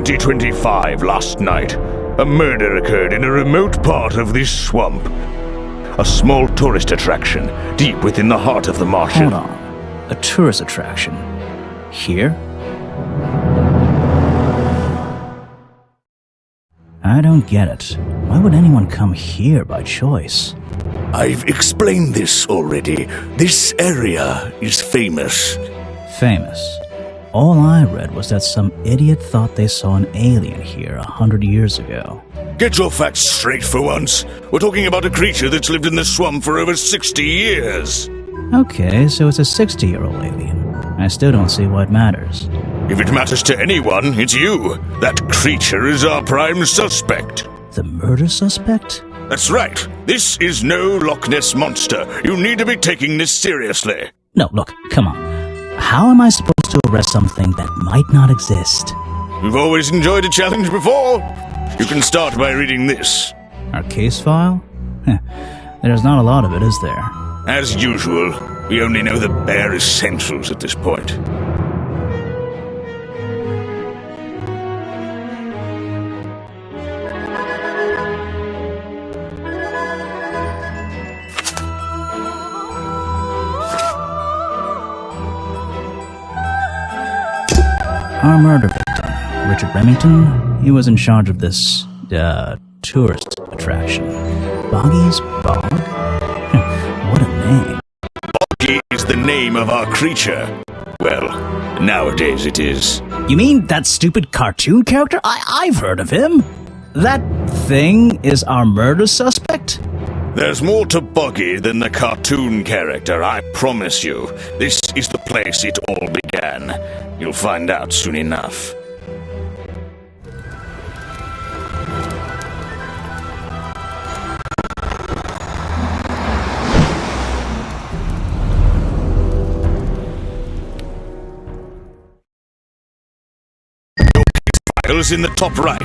2025 last night, a murder occurred in a remote part of this swamp. A small tourist attraction deep within the heart of the Martian. Hold on. A tourist attraction? Here? I don't get it. Why would anyone come here by choice? I've explained this already. This area is famous. Famous? All I read was that some idiot thought they saw an alien here 100 years ago. Get your facts straight for once. We're talking about a creature that's lived in this swamp for over 60 years. Okay, so it's a 60-year-old alien. I still don't see why it matters. If it matters to anyone, it's you. That creature is our prime suspect. The murder suspect? That's right. This is no Loch Ness monster. You need to be taking this seriously. No, look, come on. How am I supposed to arrest something that might not exist? You've always enjoyed a challenge before. You can start by reading this. Our case file? There's not a lot of it, is there? As usual, we only know the bare essentials at this point. Our murder victim, Richard Remington, he was in charge of this, tourist attraction. Boggy's Bog? What a name. Boggy is the name of our creature. Well, nowadays it is. You mean that stupid cartoon character? I've heard of him. That thing is our murder suspect? There's more to Boggy than the cartoon character, I promise you. This is the place it all began. You'll find out soon enough. Your case file is in the top right.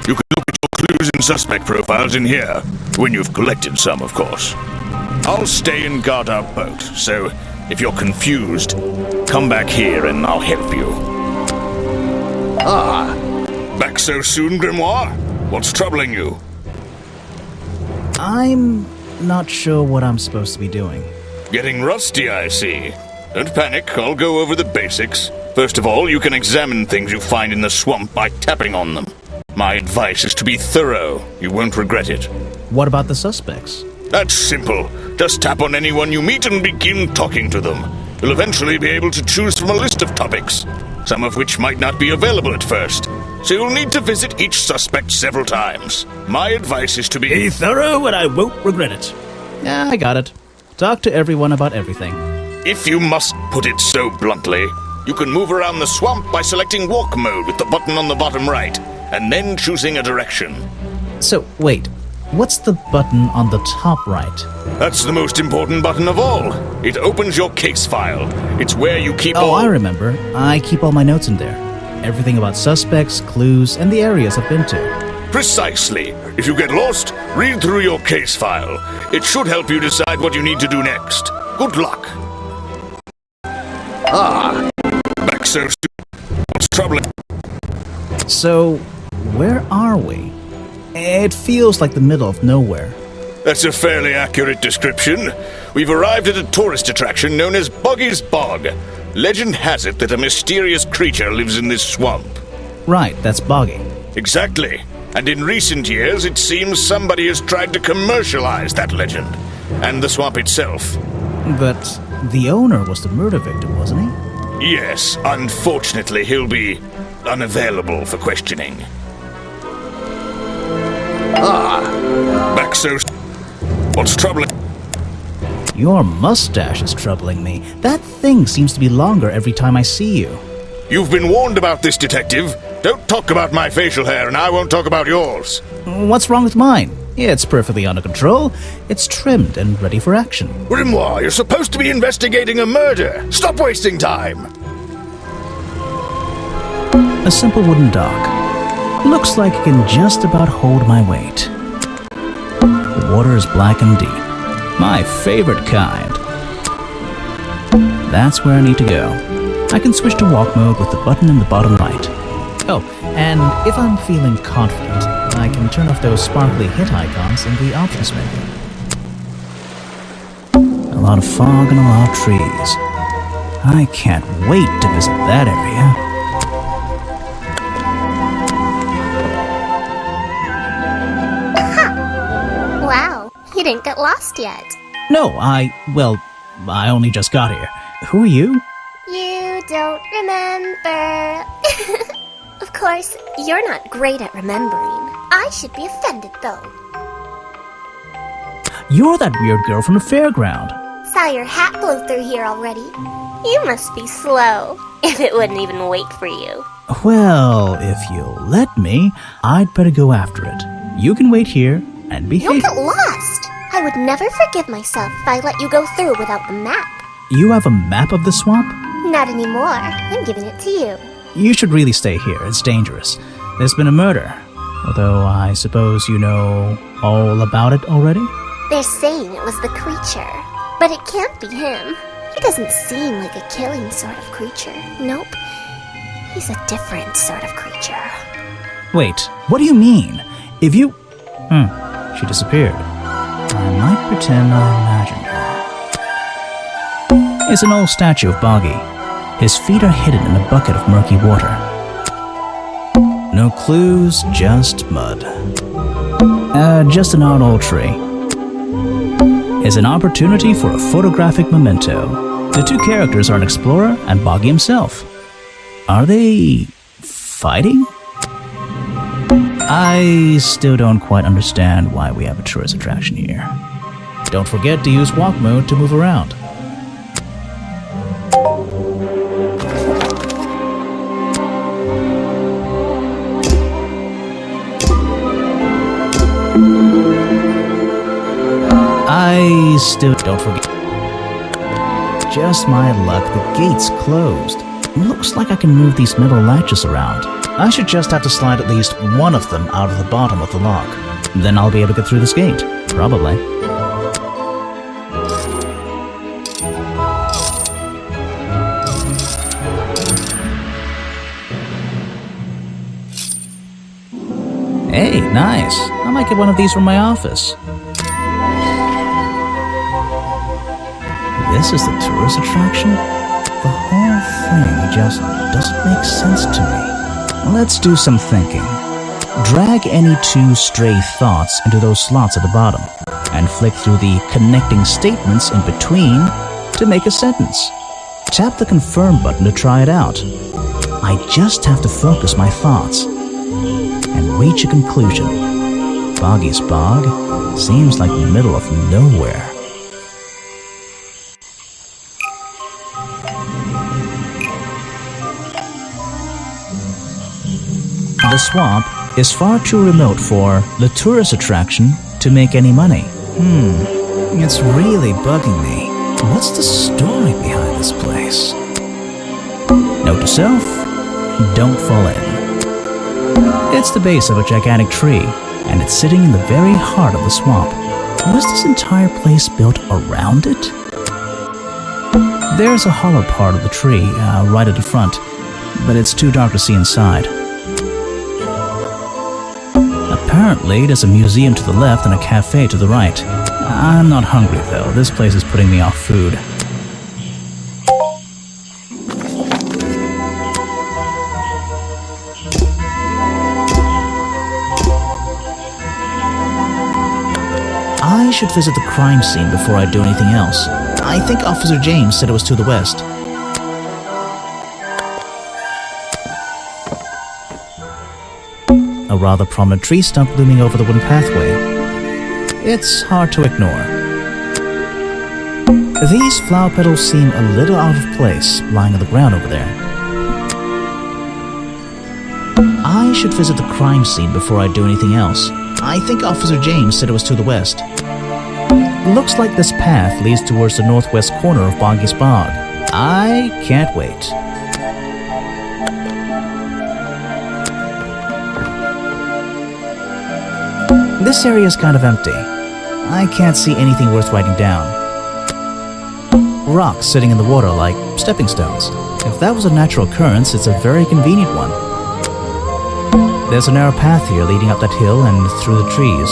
You can look at your clues and suspect profiles in here, when you've collected some, of course. I'll stay and guard our boat, so if you're confused, come back here and I'll help you. Ah, back so soon, Grimoire? What's troubling you? I'm not sure what I'm supposed to be doing. Getting rusty, I see. Don't panic, I'll go over the basics. First of all, you can examine things you find in the swamp by tapping on them. My advice is to be thorough. You won't regret it. What about the suspects? That's simple. Just tap on anyone you meet and begin talking to them. You'll eventually be able to choose from a list of topics, some of which might not be available at first. So you'll need to visit each suspect several times. My advice is to be thorough and I won't regret it. Yeah, I got it. Talk to everyone about everything. If you must put it so bluntly, you can move around the swamp by selecting walk mode with the button on the bottom right, and then choosing a direction. So, wait, what's the button on the top right? That's the most important button of all. It opens your case file. It's where you keep I remember. I keep all my notes in there. Everything about suspects, clues, and the areas I've been to. Precisely. If you get lost, read through your case file. It should help you decide what you need to do next. Good luck. Ah, back so soon. What's troubling? So, where are we? It feels like the middle of nowhere. That's a fairly accurate description. We've arrived at a tourist attraction known as Boggy's Bog. Legend has it that a mysterious creature lives in this swamp. Right, that's Boggy. Exactly. And in recent years, it seems somebody has tried to commercialize that legend, and the swamp itself. But the owner was the murder victim, wasn't he? Yes, unfortunately, he'll be unavailable for questioning. Ah, back so... What's troubling? Your mustache is troubling me. That thing seems to be longer every time I see you. You've been warned about this, detective. Don't talk about my facial hair, and I won't talk about yours. What's wrong with mine? It's perfectly under control. It's trimmed and ready for action. Grimoire, you're supposed to be investigating a murder. Stop wasting time. A simple wooden dock. Looks like it can just about hold my weight. The water is black and deep. My favorite kind. That's where I need to go. I can switch to walk mode with the button in the bottom right. Oh, And if I'm feeling confident, I can turn off those sparkly hit icons in the options menu. A lot of fog and a lot of trees. I can't wait to visit that area. Wow, you didn't get lost yet. No, I only just got here. Who are you? You don't remember. Of course, you're not great at remembering. I should be offended, though. You're that weird girl from the fairground. Saw your hat blow through here already. You must be slow, if it wouldn't even wait for you. Well, if you'll let me, I'd better go after it. You can wait here and behave. You'll get lost. I would never forgive myself if I let you go through without the map. You have a map of the swamp? Not anymore. I'm giving it to you. You should really stay here. It's dangerous. There's been a murder. Although I suppose you know all about it already? They're saying it was the creature, but it can't be him. He doesn't seem like a killing sort of creature. Nope. He's a different sort of creature. Wait, what do you mean? If you... she disappeared. I might pretend I imagined her. It's an old statue of Boggy. His feet are hidden in a bucket of murky water. No clues, just mud. Just an old tree. Is an opportunity for a photographic memento. The two characters are an explorer and Boggy himself. Are they... fighting? I still don't quite understand why we have a tourist attraction here. Don't forget to use walk mode to move around. I still don't forget. Just my luck, the gate's closed. Looks like I can move these metal latches around. I should just have to slide at least one of them out of the bottom of the lock. Then I'll be able to get through this gate. Probably. Hey, nice. I might get one of these from my office. This is the tourist attraction? The whole thing just doesn't make sense to me. Let's do some thinking. Drag any two stray thoughts into those slots at the bottom, and flick through the connecting statements in between to make a sentence. Tap the confirm button to try it out. I just have to focus my thoughts and reach a conclusion. Boggy's Bog seems like the middle of nowhere. The swamp is far too remote for the tourist attraction to make any money. It's really bugging me. What's the story behind this place? Note to self, don't fall in. It's the base of a gigantic tree, and it's sitting in the very heart of the swamp. Was this entire place built around it? There's a hollow part of the tree right at the front, but it's too dark to see inside. Apparently, there's a museum to the left and a cafe to the right. I'm not hungry, though. This place is putting me off food. I should visit the crime scene before I do anything else. I think Officer James said it was to the west. A rather prominent tree stump looming over the wooden pathway. It's hard to ignore. These flower petals seem a little out of place, lying on the ground over there. I should visit the crime scene before I do anything else. I think Officer James said it was to the west. Looks like this path leads towards the northwest corner of Boggy's Bog. I can't wait. This area is kind of empty. I can't see anything worth writing down. Rocks sitting in the water like stepping stones. If that was a natural occurrence, it's a very convenient one. There's a narrow path here leading up that hill and through the trees.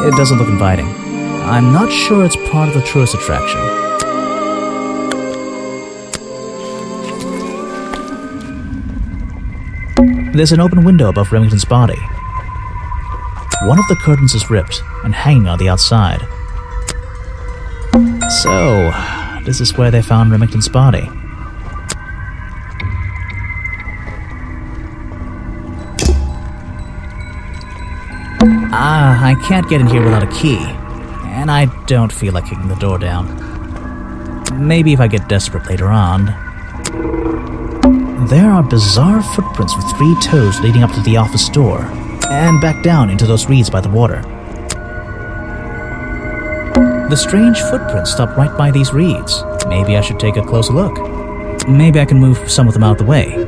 It doesn't look inviting. I'm not sure it's part of the tourist attraction. There's an open window above Remington's body. One of the curtains is ripped and hanging on the outside. So, this is where they found Remington's body. I can't get in here without a key, and I don't feel like kicking the door down. Maybe if I get desperate later on. There are bizarre footprints with 3 toes leading up to the office door, and back down into those reeds by the water. The strange footprints stop right by these reeds. Maybe I should take a closer look. Maybe I can move some of them out of the way.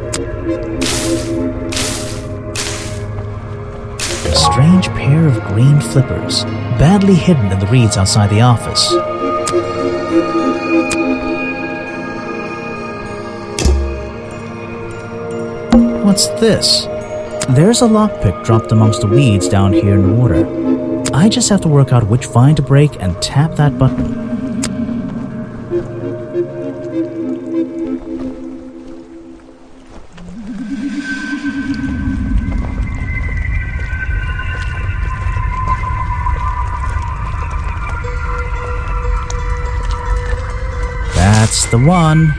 A strange pair of green flippers, badly hidden in the reeds outside the office. What's this? There's a lockpick dropped amongst the weeds down here in the water. I just have to work out which vine to break and tap that button. That's the one.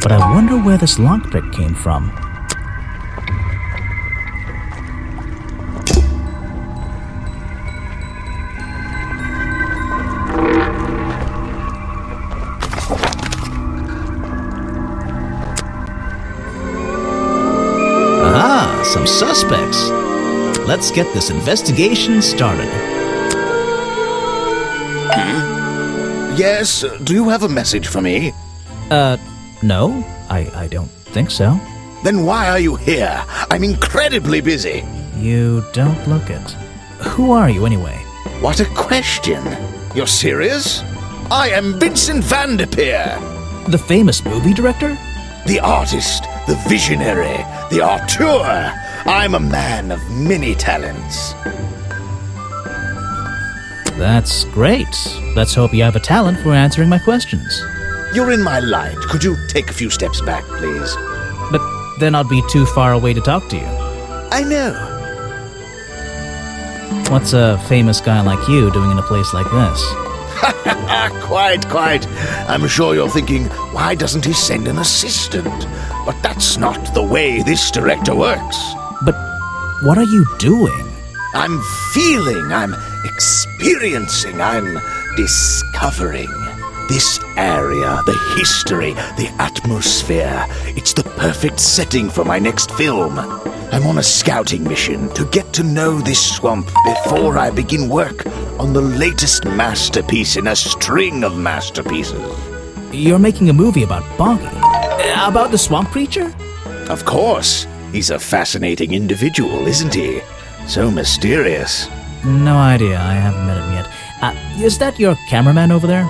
But I wonder where this lockpick came from. Aha, some suspects. Let's get this investigation started. Yes, do you have a message for me? No, I don't think so. Then why are you here? I'm incredibly busy. You don't look it. Who are you anyway? What a question. You're serious? I am Vincent Van de Peer. The famous movie director? The artist, the visionary, the auteur. I'm a man of many talents. That's great. Let's hope you have a talent for answering my questions. You're in my light. Could you take a few steps back, please? But then I'd be too far away to talk to you. I know. What's a famous guy like you doing in a place like this? Quite. I'm sure you're thinking, why doesn't he send an assistant? But that's not the way this director works. But what are you doing? I'm feeling, I'm experiencing, I'm discovering. This area, the history, the atmosphere, it's the perfect setting for my next film. I'm on a scouting mission to get to know this swamp before I begin work on the latest masterpiece in a string of masterpieces. You're making a movie about Boggy? About the swamp creature? Of course. He's a fascinating individual, isn't he? So mysterious. No idea, I haven't met him yet. Is that your cameraman over there?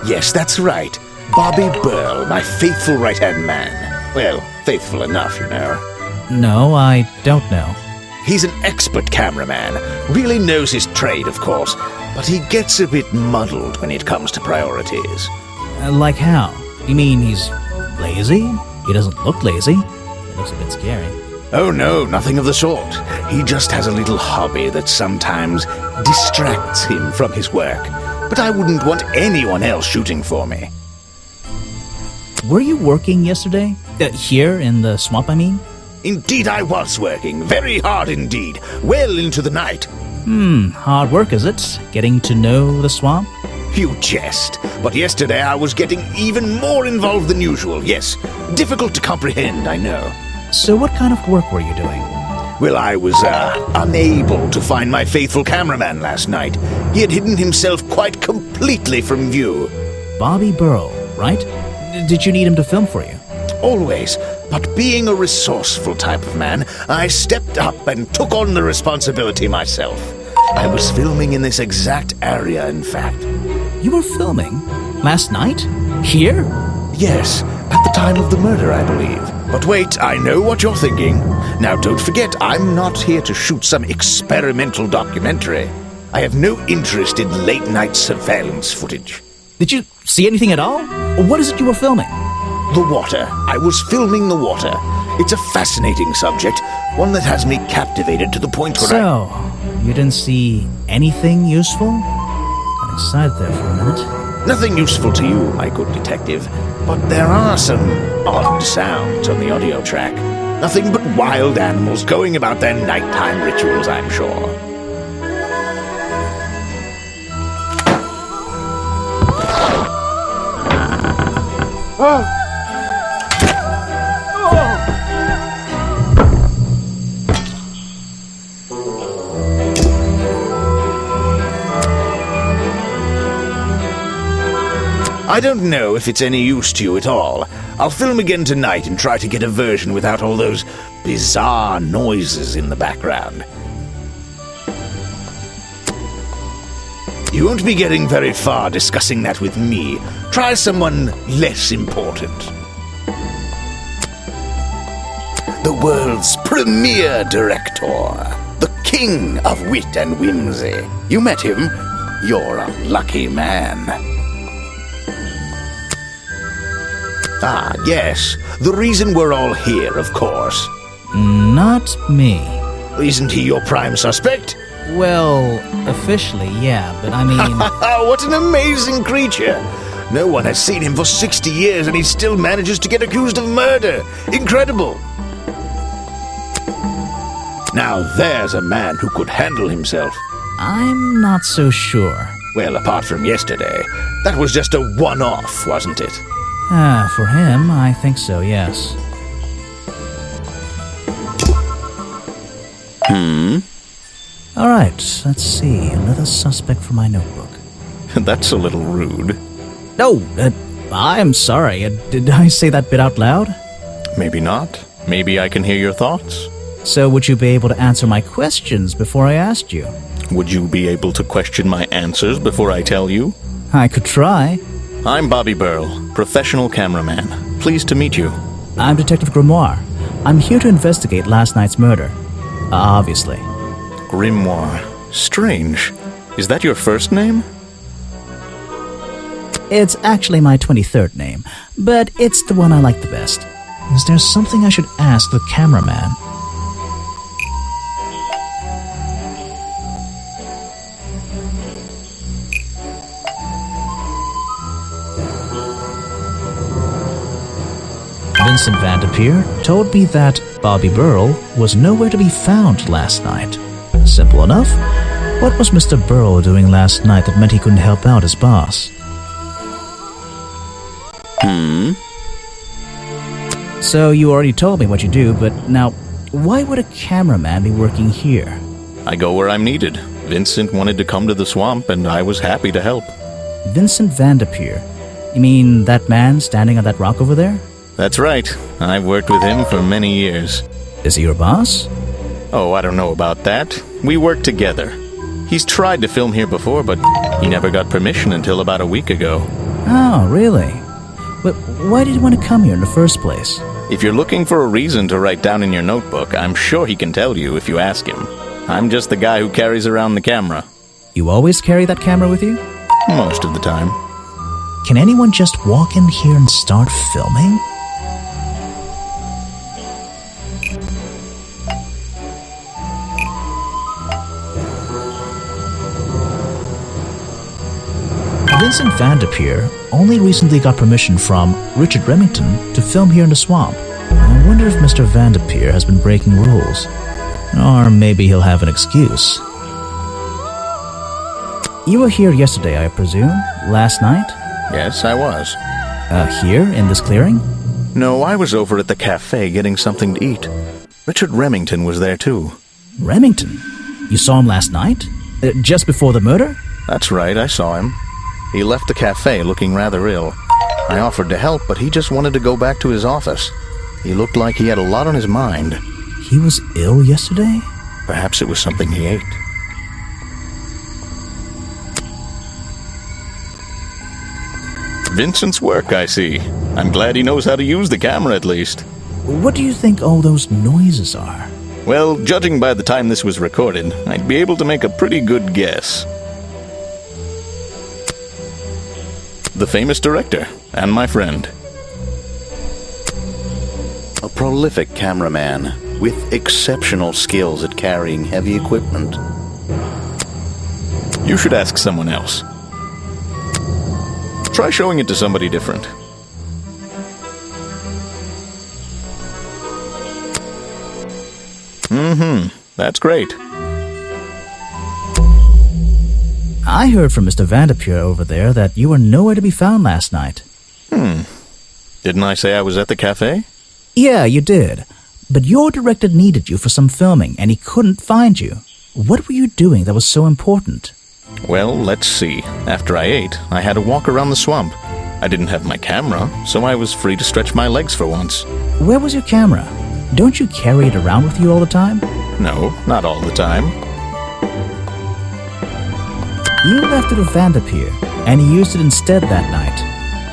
Yes, that's right. Bobby Burl, my faithful right-hand man. Well, faithful enough, you know. No, I don't know. He's an expert cameraman. Really knows his trade, of course. But he gets a bit muddled when it comes to priorities. Like how? You mean he's lazy? He doesn't look lazy. He looks a bit scary. Oh no, nothing of the sort. He just has a little hobby that sometimes distracts him from his work. But I wouldn't want anyone else shooting for me. Were you working yesterday? Here in the swamp, I mean? Indeed I was working, very hard indeed, well into the night. Hard work, is it? Getting to know the swamp? You jest, but yesterday I was getting even more involved than usual, yes. Difficult to comprehend, I know. So what kind of work were you doing? Well, I was, unable to find my faithful cameraman last night. He had hidden himself quite completely from view. Bobby Burl, right? Did you need him to film for you? Always, but being a resourceful type of man, I stepped up and took on the responsibility myself. I was filming in this exact area, in fact. You were filming? Last night? Here? Yes, at the time of the murder, I believe. But wait, I know what you're thinking. Now don't forget, I'm not here to shoot some experimental documentary. I have no interest in late-night surveillance footage. Did you see anything at all? What is it you were filming? The water. I was filming the water. It's a fascinating subject, one that has me captivated to the point where So, you didn't see anything useful? Got excited there for a minute. Nothing useful to you, my good detective, but there are some odd sounds on the audio track. Nothing but wild animals going about their nighttime rituals, I'm sure. I don't know if it's any use to you at all. I'll film again tonight and try to get a version without all those bizarre noises in the background. You won't be getting very far discussing that with me. Try someone less important. The world's premier director, the king of wit and whimsy. You met him? You're a lucky man. Ah, yes. The reason we're all here, of course. Not me. Isn't he your prime suspect? Well, officially, yeah, but I mean... What an amazing creature! No one has seen him for 60 years and he still manages to get accused of murder. Incredible! Now there's a man who could handle himself. I'm not so sure. Well, apart from yesterday, that was just a one-off, wasn't it? For him, I think so, yes. Alright, let's see. Another suspect for my notebook. That's a little rude. No, I'm sorry. Did I say that bit out loud? Maybe not. Maybe I can hear your thoughts. So would you be able to answer my questions before I asked you? Would you be able to question my answers before I tell you? I could try. I'm Bobby Burl, professional cameraman. Pleased to meet you. I'm Detective Grimoire. I'm here to investigate last night's murder. Obviously. Grimoire. Strange. Is that your first name? It's actually my 23rd name, but it's the one I like the best. Is there something I should ask the cameraman? Vincent Vanderpeer told me that Bobby Burl was nowhere to be found last night. Simple enough. What was Mr. Burl doing last night that meant he couldn't help out his boss? So you already told me what you do, but now, why would a cameraman be working here? I go where I'm needed. Vincent wanted to come to the swamp, and I was happy to help. Vincent Vanderpeer? You mean that man standing on that rock over there? That's right. I've worked with him for many years. Is he your boss? Oh, I don't know about that. We work together. He's tried to film here before, but he never got permission until about a week ago. Oh, really? But why did you want to come here in the first place? If you're looking for a reason to write down in your notebook, I'm sure he can tell you if you ask him. I'm just the guy who carries around the camera. You always carry that camera with you? Most of the time. Can anyone just walk in here and start filming? Vincent Vanderpeer only recently got permission from Richard Remington to film here in the swamp. I wonder if Mr. Vanderpeer has been breaking rules. Or maybe he'll have an excuse. You were here yesterday, I presume? Last night? Yes, I was. Here, in this clearing? No, I was over at the cafe getting something to eat. Richard Remington was there too. Remington? You saw him last night? Just before the murder? That's right, I saw him. He left the cafe looking rather ill. I offered to help, but he just wanted to go back to his office. He looked like he had a lot on his mind. He was ill yesterday? Perhaps it was something he ate. Vincent's work, I see. I'm glad he knows how to use the camera at least. What do you think all those noises are? Well, judging by the time this was recorded, I'd be able to make a pretty good guess. The famous director, and my friend. A prolific cameraman with exceptional skills at carrying heavy equipment. You should ask someone else. Try showing it to somebody different. That's great. I heard from Mr. Vanderpure over there that you were nowhere to be found last night. Didn't I say I was at the cafe? Yeah, you did. But your director needed you for some filming, and he couldn't find you. What were you doing that was so important? Well, let's see. After I ate, I had to walk around the swamp. I didn't have my camera, so I was free to stretch my legs for once. Where was your camera? Don't you carry it around with you all the time? No, not all the time. You left it with Vanderpure, and he used it instead that night.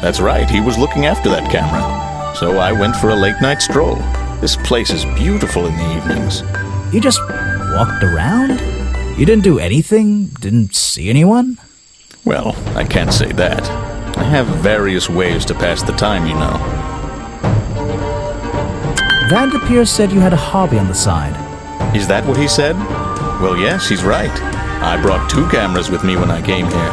That's right, he was looking after that camera. So I went for a late-night stroll. This place is beautiful in the evenings. You just walked around? You didn't do anything? Didn't see anyone? Well, I can't say that. I have various ways to pass the time, you know. Vanderpure said you had a hobby on the side. Is that what he said? Well, yes, he's right. I brought 2 cameras with me when I came here.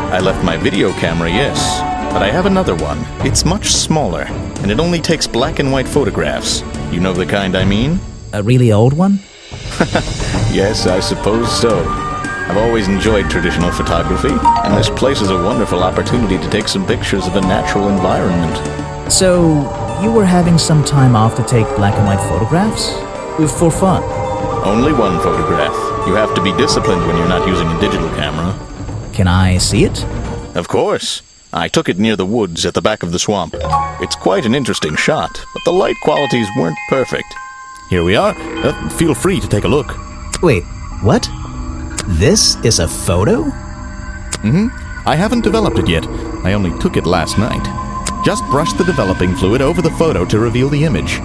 I left my video camera, yes, but I have another one. It's much smaller, and it only takes black and white photographs. You know the kind I mean? A really old one? Yes, I suppose so. I've always enjoyed traditional photography, and this place is a wonderful opportunity to take some pictures of a natural environment. So, you were having some time off to take black and white photographs? For fun? Only one photograph. You have to be disciplined when you're not using a digital camera. Can I see it? Of course. I took it near the woods at the back of the swamp. It's quite an interesting shot, but the light qualities weren't perfect. Here we are. Feel free to take a look. Wait, what? This is a photo? I haven't developed it yet. I only took it last night. Just brush the developing fluid over the photo to reveal the image.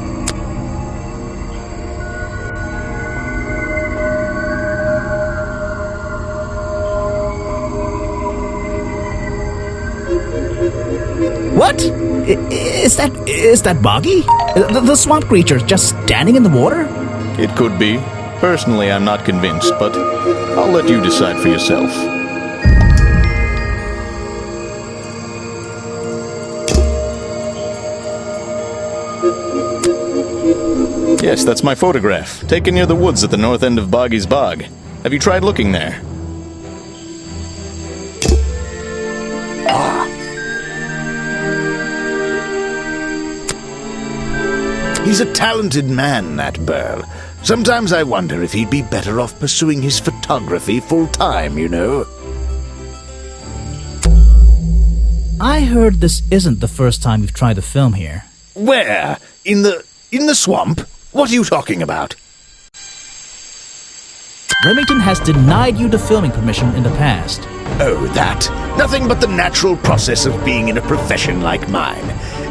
What? Is that Boggy? The swamp creature just standing in the water? It could be. Personally, I'm not convinced, but I'll let you decide for yourself. Yes, that's my photograph, taken near the woods at the north end of Boggy's Bog. Have you tried looking there? He's a talented man, that Burl. Sometimes I wonder if he'd be better off pursuing his photography full-time, you know. I heard this isn't the first time you've tried to film here. Where? In the swamp? What are you talking about? Remington has denied you the filming permission in the past. Oh, that. Nothing but the natural process of being in a profession like mine.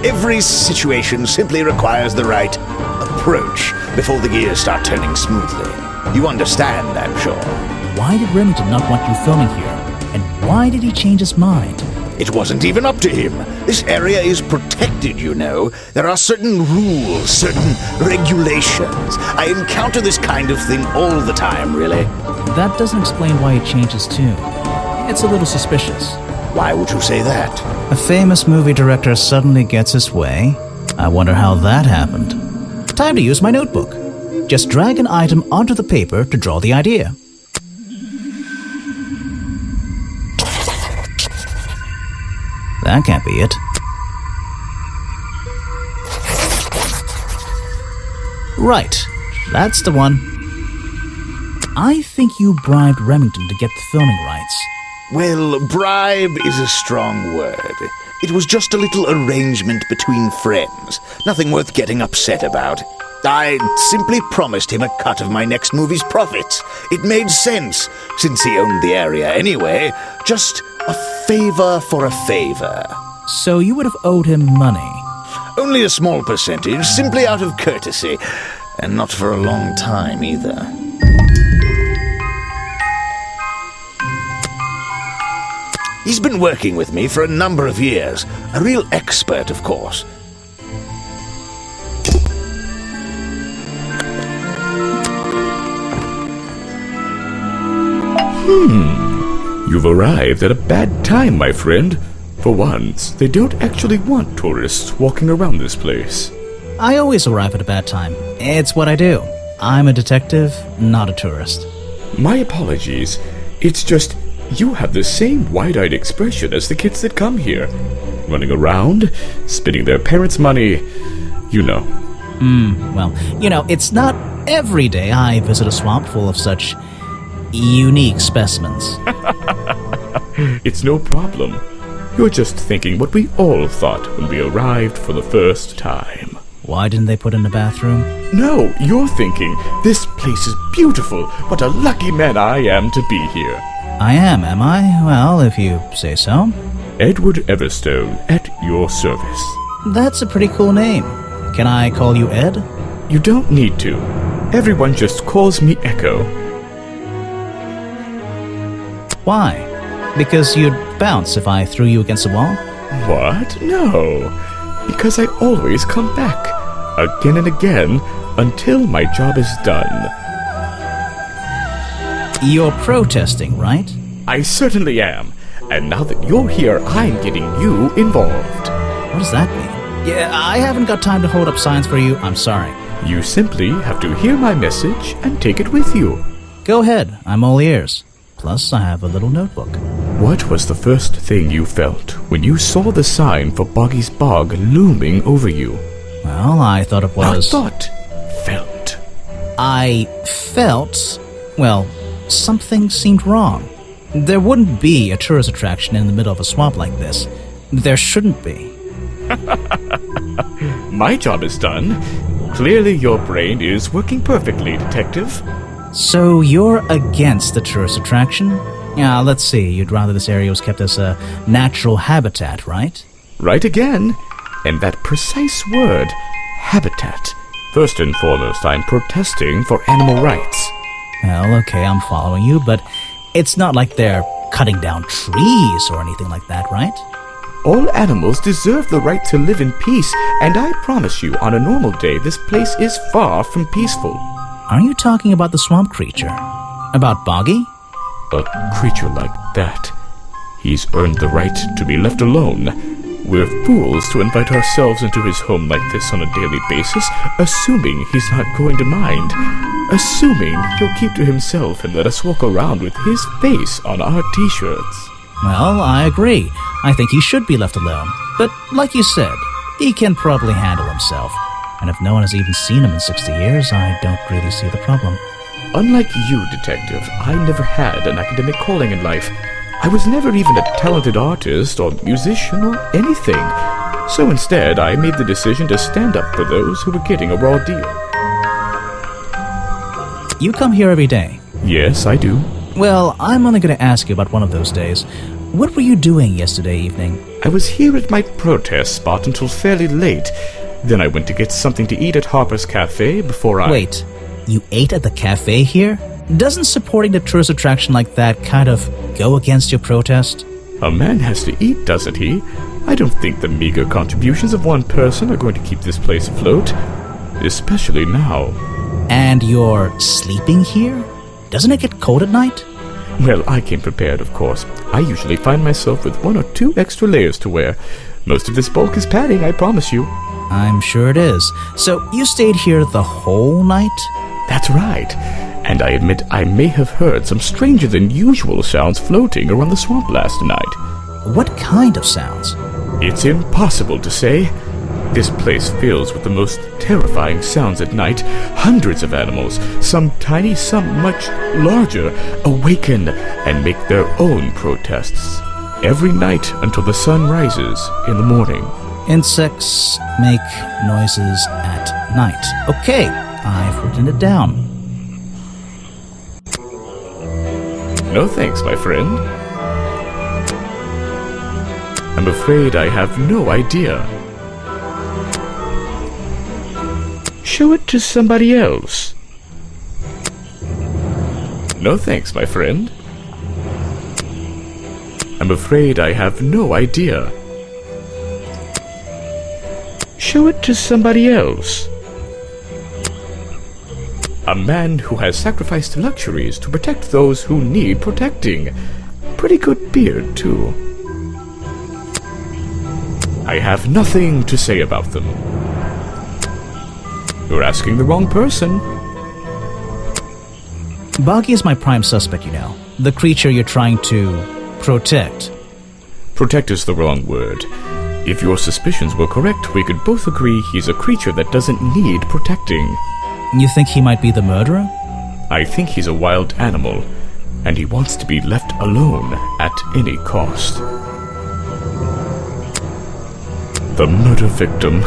Every situation simply requires the right approach before the gears start turning smoothly. You understand, I'm sure. Why did Remington not want you filming here? And why did he change his mind? It wasn't even up to him. This area is protected, you know. There are certain rules, certain regulations. I encounter this kind of thing all the time, really. That doesn't explain why he changed his tune. It's a little suspicious. Why would you say that? A famous movie director suddenly gets his way. I wonder how that happened. Time to use my notebook. Just drag an item onto the paper to draw the idea. That can't be it. Right, that's the one. I think you bribed Remington to get the filming rights. Well, bribe is a strong word. It was just a little arrangement between friends. Nothing worth getting upset about. I simply promised him a cut of my next movie's profits. It made sense, since he owned the area anyway. Just a favor for a favor. So you would have owed him money. Only a small percentage, simply out of courtesy. And not for a long time, either. He's been working with me for a number of years. A real expert, of course. You've arrived at a bad time, my friend. For once, they don't actually want tourists walking around this place. I always arrive at a bad time. It's what I do. I'm a detective, not a tourist. My apologies. It's just, you have the same wide-eyed expression as the kids that come here. Running around, spending their parents' money, you know. Well, it's not every day I visit a swamp full of such unique specimens. It's no problem. You're just thinking what we all thought when we arrived for the first time. Why didn't they put in a bathroom? No, you're thinking, this place is beautiful. What a lucky man I am to be here. I am I? Well, if you say so. Edward Everstone, at your service. That's a pretty cool name. Can I call you Ed? You don't need to. Everyone just calls me Echo. Why? Because you'd bounce if I threw you against a wall? What? No. Because I always come back. Again and again, until my job is done. You're protesting, right? I certainly am. And now that you're here, I'm getting you involved. What does that mean? Yeah, I haven't got time to hold up signs for you. I'm sorry. You simply have to hear my message and take it with you. Go ahead. I'm all ears. Plus, I have a little notebook. What was the first thing you felt when you saw the sign for Boggy's Bog looming over you? Well, I thought it was... Not thought. Felt. I felt... Well, something seemed wrong. There wouldn't be a tourist attraction in the middle of a swamp like this. There shouldn't be. My job is done. Clearly your brain is working perfectly, Detective. So you're against the tourist attraction? Yeah, let's see. You'd rather this area was kept as a natural habitat, right? Right again. And that precise word, habitat. First and foremost, I'm protesting for animal rights. Well, okay, I'm following you, but it's not like they're cutting down trees or anything like that, right? All animals deserve the right to live in peace, and I promise you, on a normal day, this place is far from peaceful. Are you talking about the swamp creature? About Boggy? A creature like that. He's earned the right to be left alone. We're fools to invite ourselves into his home like this on a daily basis, assuming he's not going to mind. Assuming he'll keep to himself and let us walk around with his face on our t-shirts. Well, I agree. I think he should be left alone. But like you said, he can probably handle himself. And if no one has even seen him in 60 years, I don't really see the problem. Unlike you, Detective, I never had an academic calling in life. I was never even a talented artist or musician or anything. So instead, I made the decision to stand up for those who were getting a raw deal. You come here every day? Yes, I do. Well, I'm only going to ask you about one of those days. What were you doing yesterday evening? I was here at my protest spot until fairly late. Then I went to get something to eat at Harper's Cafe before I... Wait, you ate at the cafe here? Doesn't supporting the tourist attraction like that kind of go against your protest? A man has to eat, doesn't he? I don't think the meager contributions of one person are going to keep this place afloat. Especially now. And you're sleeping here? Doesn't it get cold at night? Well, I came prepared, of course. I usually find myself with 1 or 2 extra layers to wear. Most of this bulk is padding, I promise you. I'm sure it is. So you stayed here the whole night? That's right. And I admit I may have heard some stranger than usual sounds floating around the swamp last night. What kind of sounds? It's impossible to say. This place fills with the most terrifying sounds at night. Hundreds of animals, some tiny, some much larger, awaken and make their own protests. Every night until the sun rises in the morning. Insects make noises at night. Okay, I've written it down. No thanks, my friend. I'm afraid I have no idea. Show it to somebody else. No thanks, my friend. I'm afraid I have no idea. Show it to somebody else. A man who has sacrificed luxuries to protect those who need protecting. Pretty good beard, too. I have nothing to say about them. You're asking the wrong person. Boggy is my prime suspect, you know. The creature you're trying to protect. Protect is the wrong word. If your suspicions were correct, we could both agree he's a creature that doesn't need protecting. You think he might be the murderer? I think he's a wild animal, and he wants to be left alone at any cost. The murder victim.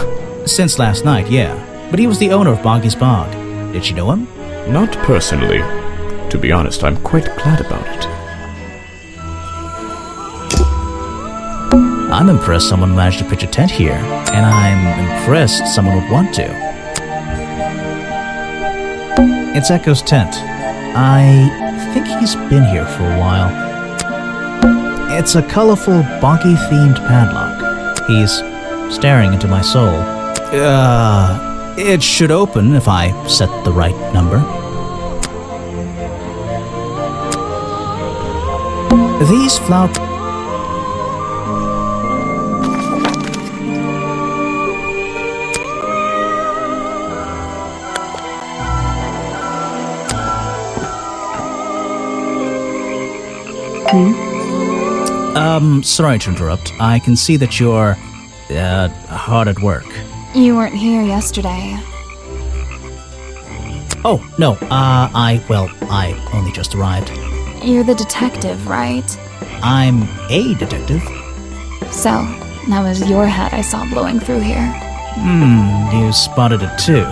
Since last night, yeah. But he was the owner of Boggy's Bog. Did you know him? Not personally. To be honest, I'm quite glad about it. I'm impressed someone managed to pitch a tent here, and I'm impressed someone would want to. It's Echo's tent. I think he's been here for a while. It's a colorful, Boggy-themed padlock. He's staring into my soul. It should open if I set the right number. These flowers... sorry to interrupt. I can see that you're, hard at work. You weren't here yesterday. Oh, no, I only just arrived. You're the detective, right? I'm a detective. So, that was your head I saw blowing through here. You spotted it too.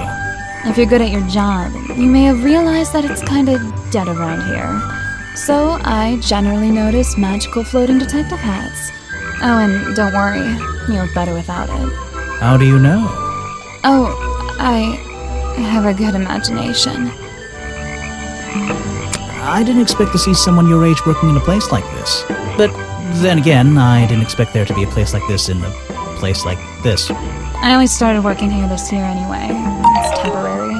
If you're good at your job, you may have realized that it's kinda dead around here. So, I generally notice magical floating detective hats. Oh, and don't worry, you look better without it. How do you know? Oh, I have a good imagination. I didn't expect to see someone your age working in a place like this. But then again, I didn't expect there to be a place like this in a place like this. I only started working here this year anyway. It's temporary.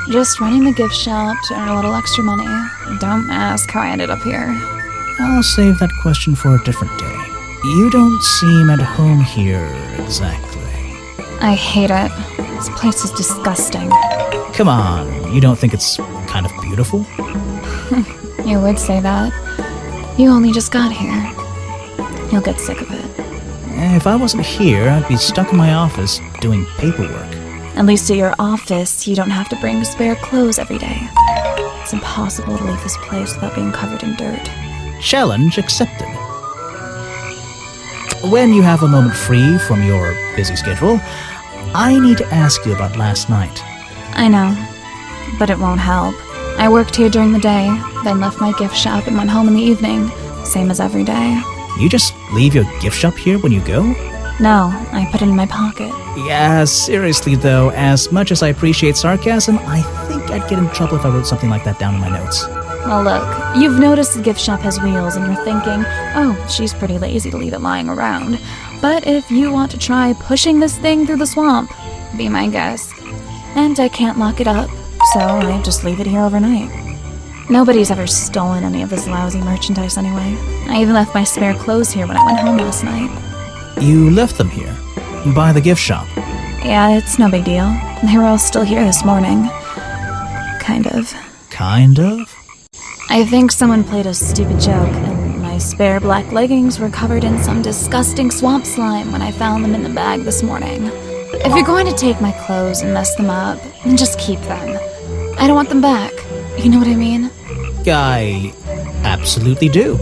Just running the gift shop to earn a little extra money. Don't ask how I ended up here. I'll save that question for a different day. You don't seem at home here exactly. I hate it. This place is disgusting. Come on, you don't think it's kind of beautiful? You would say that. You only just got here. You'll get sick of it. If I wasn't here, I'd be stuck in my office doing paperwork. At least at your office, you don't have to bring spare clothes every day. It's impossible to leave this place without being covered in dirt. Challenge accepted. When you have a moment free from your busy schedule, I need to ask you about last night. I know, but it won't help. I worked here during the day, then left my gift shop and went home in the evening, same as every day. You just leave your gift shop here when you go? No, I put it in my pocket. Yeah, seriously though, as much as I appreciate sarcasm, I think I'd get in trouble if I wrote something like that down in my notes. Well look, you've noticed the gift shop has wheels and you're thinking, oh, she's pretty lazy to leave it lying around. But if you want to try pushing this thing through the swamp, be my guest. And I can't lock it up, so I just leave it here overnight. Nobody's ever stolen any of this lousy merchandise anyway. I even left my spare clothes here when I went home last night. You left them here? By the gift shop? Yeah, it's no big deal. They were all still here this morning. Kind of. Kind of? I think someone played a stupid joke, and my spare black leggings were covered in some disgusting swamp slime when I found them in the bag this morning. If you're going to take my clothes and mess them up, then just keep them. I don't want them back. You know what I mean? I absolutely do.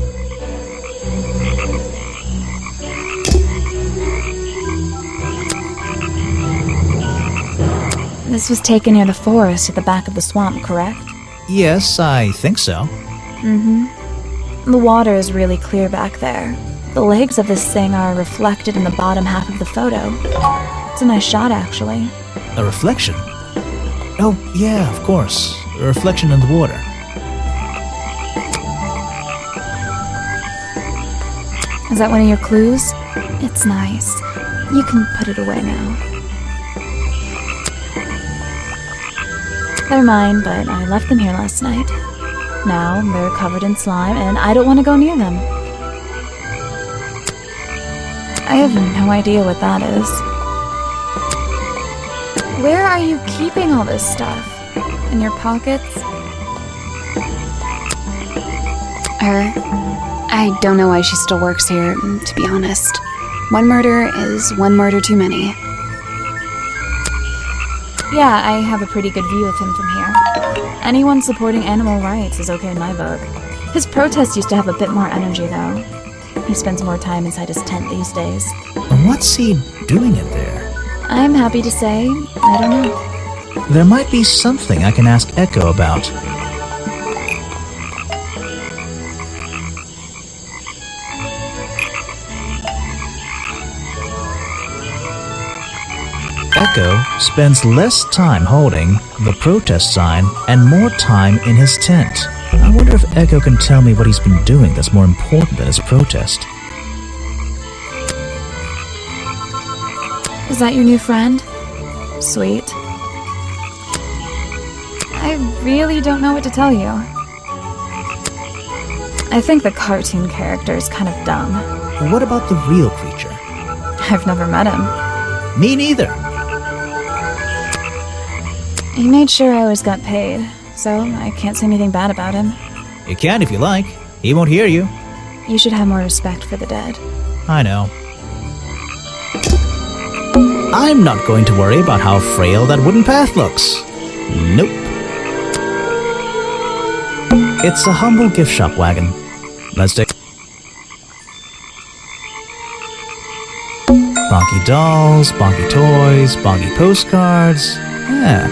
This was taken near the forest at the back of the swamp, correct? Yes, I think so. The water is really clear back there. The legs of this thing are reflected in the bottom half of the photo. It's a nice shot, actually. A reflection? Oh, yeah, of course. A reflection in the water. Is that one of your clues? It's nice. You can put it away now. They're mine, but I left them here last night. Now they're covered in slime, and I don't want to go near them. I have no idea what that is. Where are you keeping all this stuff? In your pockets? I don't know why she still works here, to be honest. One murder is one murder too many. Yeah, I have a pretty good view of him from here. Anyone supporting animal rights is okay in my book. His protest used to have a bit more energy, though. He spends more time inside his tent these days. What's he doing in there? I'm happy to say, I don't know. There might be something I can ask Echo about. Echo spends less time holding the protest sign and more time in his tent. I wonder if Echo can tell me what he's been doing that's more important than his protest. Is that your new friend? Sweet. I really don't know what to tell you. I think the cartoon character is kind of dumb. What about the real creature? I've never met him. Me neither. He made sure I always got paid, so I can't say anything bad about him. You can if you like. He won't hear you. You should have more respect for the dead. I know. I'm not going to worry about how frail that wooden path looks. Nope. It's a humble gift shop wagon. Let's take... Bonky dolls, bonky toys, bonky postcards. Yeah,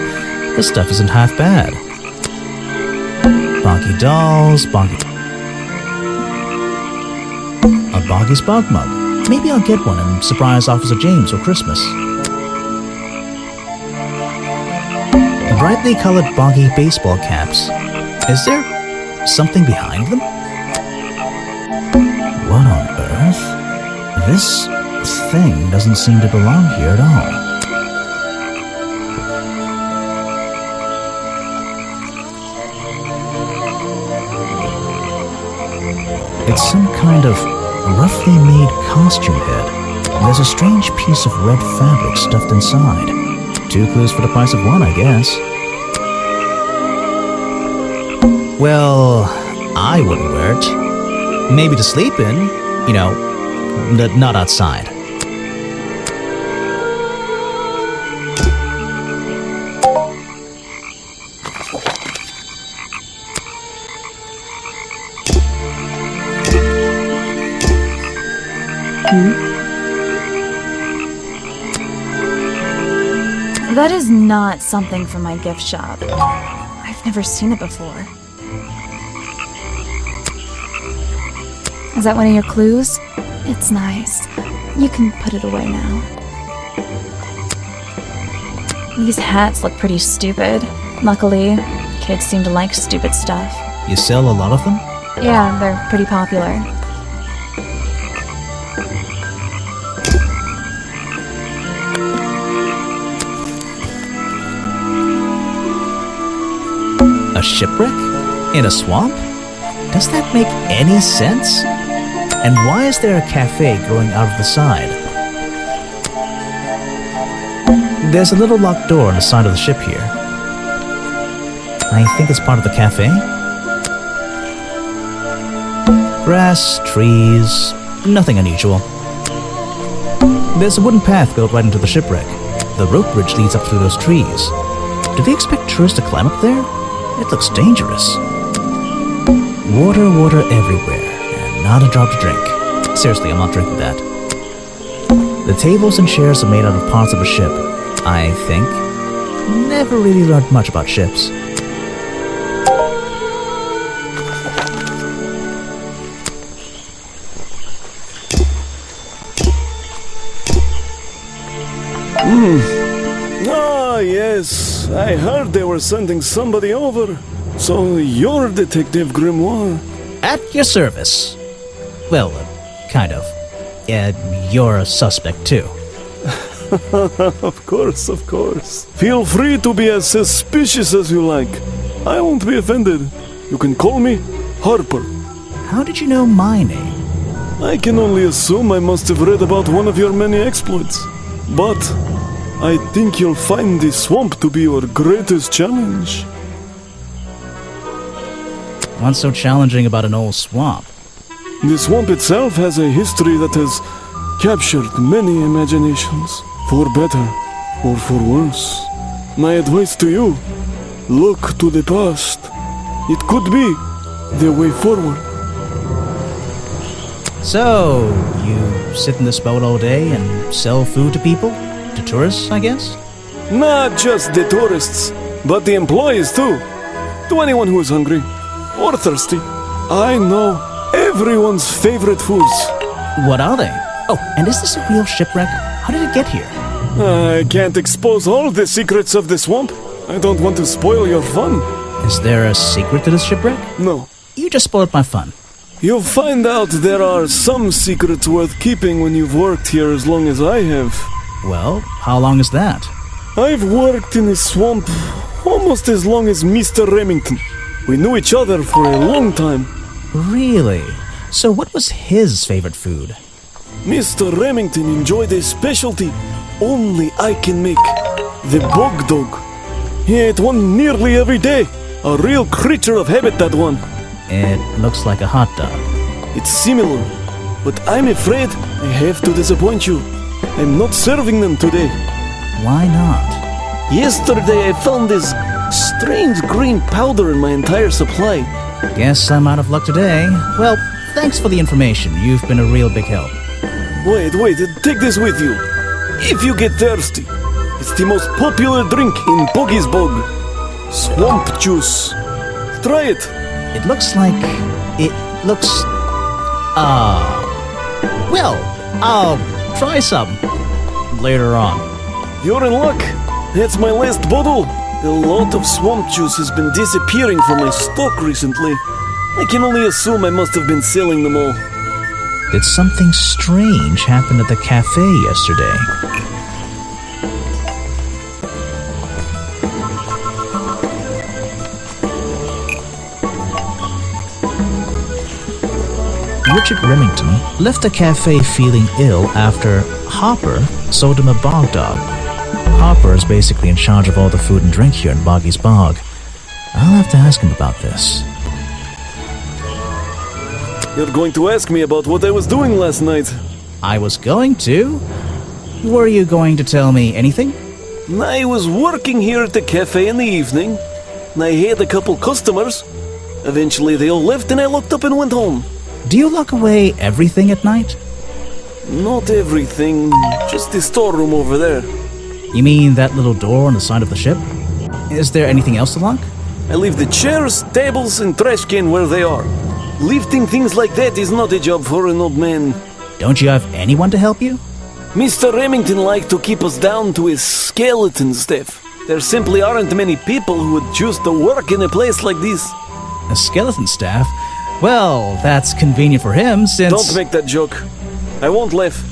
this stuff isn't half bad. Bonky dolls, bonky... A bonky Spog mug. Maybe I'll get one and surprise Officer James for Christmas. Brightly colored bonky baseball caps. Is there something behind them? What on earth? This thing doesn't seem to belong here at all. It's some kind of roughly made costume head. There's a strange piece of red fabric stuffed inside. 2 clues for the price of 1, I guess. Well, I wouldn't wear it. Maybe to sleep in, you know, not outside. That is not something from my gift shop. I've never seen it before. Is that one of your clues? It's nice. You can put it away now. These hats look pretty stupid. Luckily, kids seem to like stupid stuff. You sell a lot of them? Yeah, they're pretty popular. A shipwreck? In a swamp? Does that make any sense? And why is there a cafe growing out of the side? There's a little locked door on the side of the ship here. I think it's part of the cafe. Grass, trees, nothing unusual. There's a wooden path built right into the shipwreck. The rope bridge leads up through those trees. Do they expect tourists to climb up there? It looks dangerous. Water, water everywhere, and not a drop to drink. Seriously, I'm not drinking that. The tables and chairs are made out of parts of a ship, I think. Never really learned much about ships. Ah, yes. I heard they were sending somebody over. So you're Detective Grimoire. At your service. Well, kind of. You're a suspect, too. Of course, of course. Feel free to be as suspicious as you like. I won't be offended. You can call me Harper. How did you know my name? I can only assume I must have read about one of your many exploits. But I think you'll find the swamp to be your greatest challenge. What's so challenging about an old swamp? The swamp itself has a history that has captured many imaginations, for better or for worse. My advice to you, look to the past. It could be the way forward. So, you sit in this boat all day and sell food to people? To tourists, I guess? Not just the tourists, but the employees too. To anyone who is hungry or thirsty. I know everyone's favorite foods. What are they? Oh, and is this a real shipwreck? How did it get here? I can't expose all the secrets of the swamp. I don't want to spoil your fun. Is there a secret to this shipwreck? No. You just spoiled my fun. You'll find out there are some secrets worth keeping when you've worked here as long as I have. Well, how long is that? I've worked in the swamp almost as long as Mr. Remington. We knew each other for a long time. Really? So what was his favorite food? Mr. Remington enjoyed a specialty only I can make. The bog dog. He ate one nearly every day. A real creature of habit, that one. It looks like a hot dog. It's similar, but I'm afraid I have to disappoint you. I'm not serving them today. Why not? Yesterday I found this strange green powder in my entire supply. Guess I'm out of luck today. Well, thanks for the information. You've been a real big help. Wait, take this with you. If you get thirsty, it's the most popular drink in Boggy's Bog. Swamp juice. Try it. It looks like... Well, I'll try some. Later on. You're in luck. That's my last bottle. A lot of swamp juice has been disappearing from my stock recently. I can only assume I must have been selling them all. Did something strange happen at the cafe yesterday? Richard Remington left the cafe feeling ill after Hopper sold him a bog dog. Hopper is basically in charge of all the food and drink here in Boggy's Bog. I'll have to ask him about this. You're going to ask me about what I was doing last night. I was going to? Were you going to tell me anything? I was working here at the cafe in the evening. I had a couple customers. Eventually they all left and I locked up and went home. Do you lock away everything at night? Not everything, just the storeroom over there. You mean that little door on the side of the ship? Is there anything else to lock? I leave the chairs, tables, and trash can where they are. Lifting things like that is not a job for an old man. Don't you have anyone to help you? Mr. Remington liked to keep us down to his skeleton staff. There simply aren't many people who would choose to work in a place like this. A skeleton staff? Well, that's convenient for him since... Don't make that joke. I won't laugh.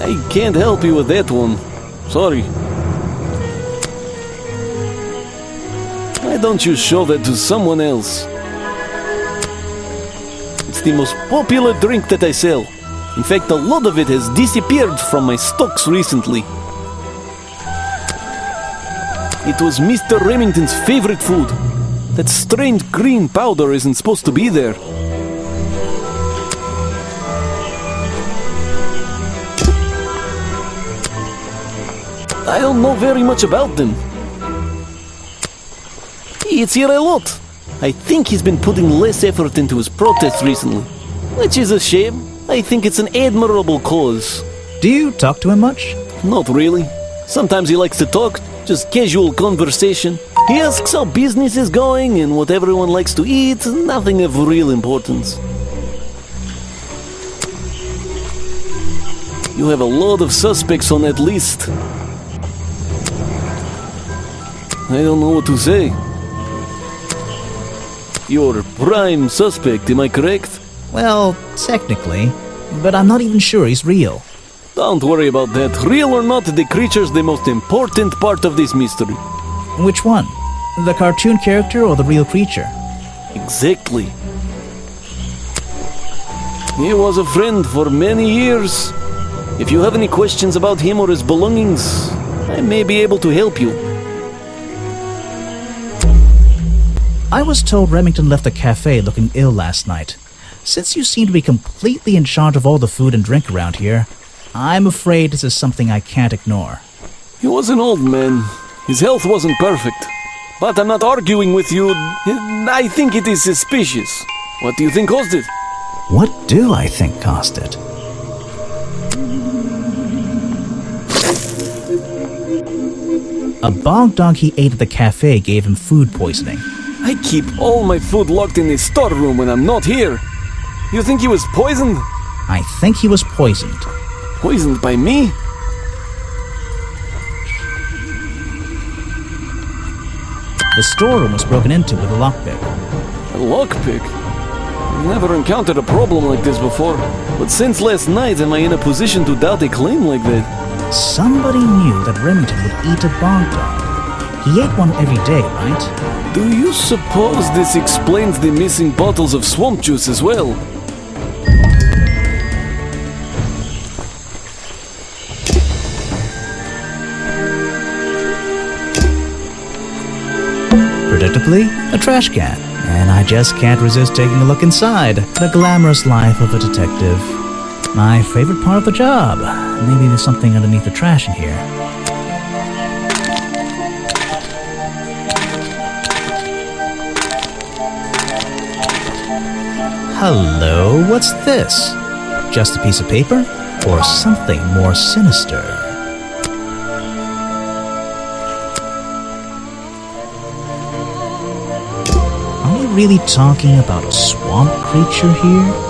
I can't help you with that one. Sorry. Why don't you show that to someone else? It's the most popular drink that I sell. In fact, a lot of it has disappeared from my stocks recently. It was Mr. Remington's favorite food. That strange green powder isn't supposed to be there. I don't know very much about them. He eats here a lot. I think he's been putting less effort into his protests recently, which is a shame. I think it's an admirable cause. Do you talk to him much? Not really. Sometimes he likes to talk, just casual conversation. He asks how business is going and what everyone likes to eat, nothing of real importance. You have a lot of suspects on that list. I don't know what to say. You're prime suspect, am I correct? Well, technically, but I'm not even sure he's real. Don't worry about that. Real or not, the creature's the most important part of this mystery. Which one? The cartoon character or the real creature? Exactly. He was a friend for many years. If you have any questions about him or his belongings, I may be able to help you. I was told Remington left the cafe looking ill last night. Since you seem to be completely in charge of all the food and drink around here, I'm afraid this is something I can't ignore. He was an old man. His health wasn't perfect. But I'm not arguing with you. I think it is suspicious. What do you think caused it? What do I think caused it? A bog dog he ate at the cafe gave him food poisoning. I keep all my food locked in the storeroom when I'm not here. You think he was poisoned? I think he was poisoned. Poisoned by me? The storeroom was broken into with a lockpick. A lockpick? I've never encountered a problem like this before. But since last night, am I in a position to doubt a claim like that? Somebody knew that Remington would eat a bog dog. He ate one every day, right? Do you suppose this explains the missing bottles of swamp juice as well? Predictably, a trash can. And I just can't resist taking a look inside. The glamorous life of a detective. My favorite part of the job. Maybe there's something underneath the trash in here. Hello, what's this? Just a piece of paper? Or something more sinister? Are we really talking about a swamp creature here?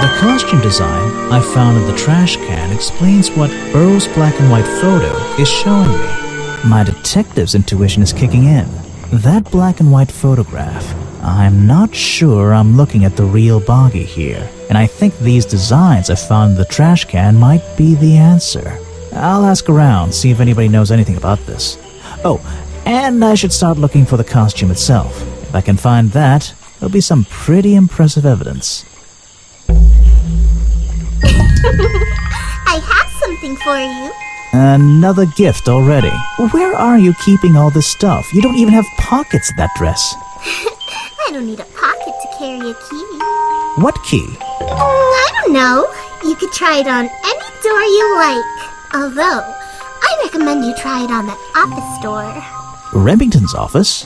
The costume design I found in the trash can explains what Burrow's black and white photo is showing me. My detective's intuition is kicking in. That black and white photograph, I'm not sure I'm looking at the real Boggy here, and I think these designs I found in the trash can might be the answer. I'll ask around, see if anybody knows anything about this. Oh, and I should start looking for the costume itself. If I can find that, there'll be some pretty impressive evidence. I have something for you. Another gift already. Where are you keeping all this stuff? You don't even have pockets in that dress. I don't need a pocket to carry a key. What key? I don't know. You could try it on any door you like. Although, I recommend you try it on that office door. Remington's office?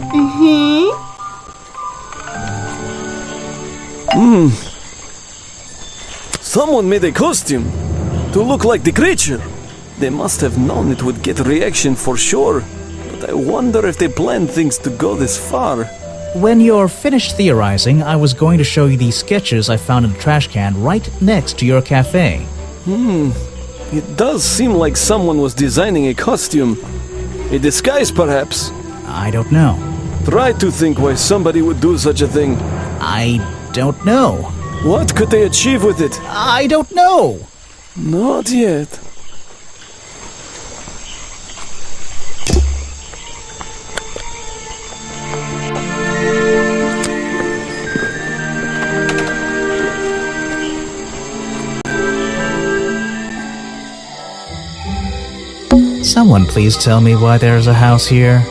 Someone made a costume to look like the creature. They must have known it would get a reaction for sure. But I wonder if they planned things to go this far. When you're finished theorizing, I was going to show you these sketches I found in the trash can right next to your cafe. It does seem like someone was designing a costume. A disguise, perhaps. I don't know. Try to think why somebody would do such a thing. I don't know. What could they achieve with it? I don't know. Not yet. Someone please tell me why there's a house here.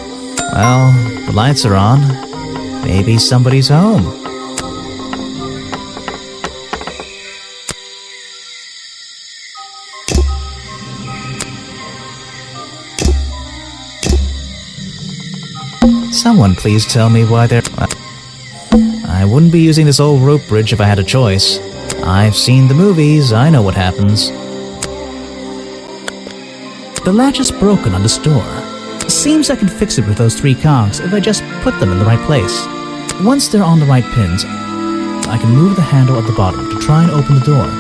Well, the lights are on. Maybe somebody's home. Someone please tell me why there... I wouldn't be using this old rope bridge if I had a choice. I've seen the movies, I know what happens. The latch is broken on this door. Seems I can fix it with those 3 cogs if I just put them in the right place. Once they're on the right pins, I can move the handle at the bottom to try and open the door.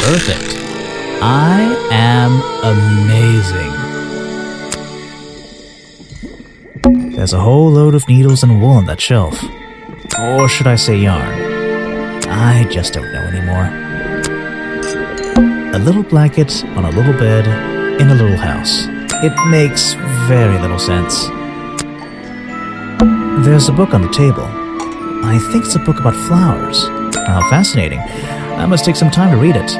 Perfect. I am amazing. There's a whole load of needles and wool on that shelf. Or should I say yarn? I just don't know anymore. A little blanket on a little bed in a little house. It makes very little sense. There's a book on the table. I think it's a book about flowers. How fascinating. I must take some time to read it.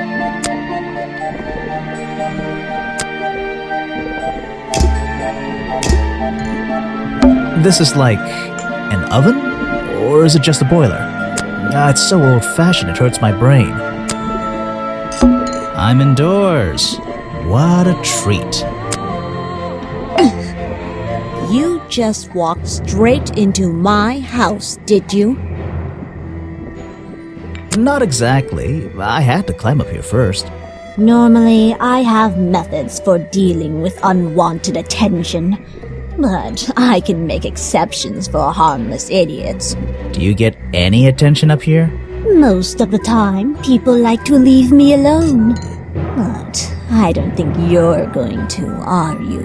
This is like an oven? Or is it just a boiler? It's so old-fashioned it hurts my brain. I'm indoors. What a treat. You just walked straight into my house, did you? Not exactly. I had to climb up here first. Normally, I have methods for dealing with unwanted attention. But I can make exceptions for harmless idiots. Do you get any attention up here? Most of the time, people like to leave me alone. But I don't think you're going to, are you?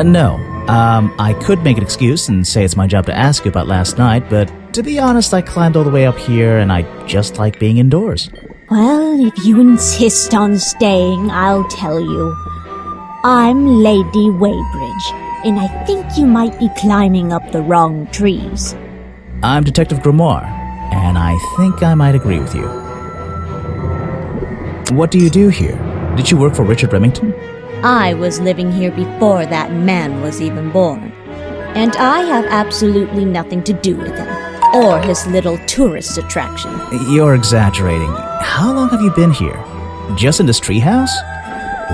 No. I could make an excuse and say it's my job to ask you about last night, but to be honest, I climbed all the way up here and I just like being indoors. Well, if you insist on staying, I'll tell you. I'm Lady Weybridge, and I think you might be climbing up the wrong trees. I'm Detective Grimoire, and I think I might agree with you. What do you do here? Did you work for Richard Remington? I was living here before that man was even born, and I have absolutely nothing to do with him, or his little tourist attraction. You're exaggerating. How long have you been here? Just in this treehouse?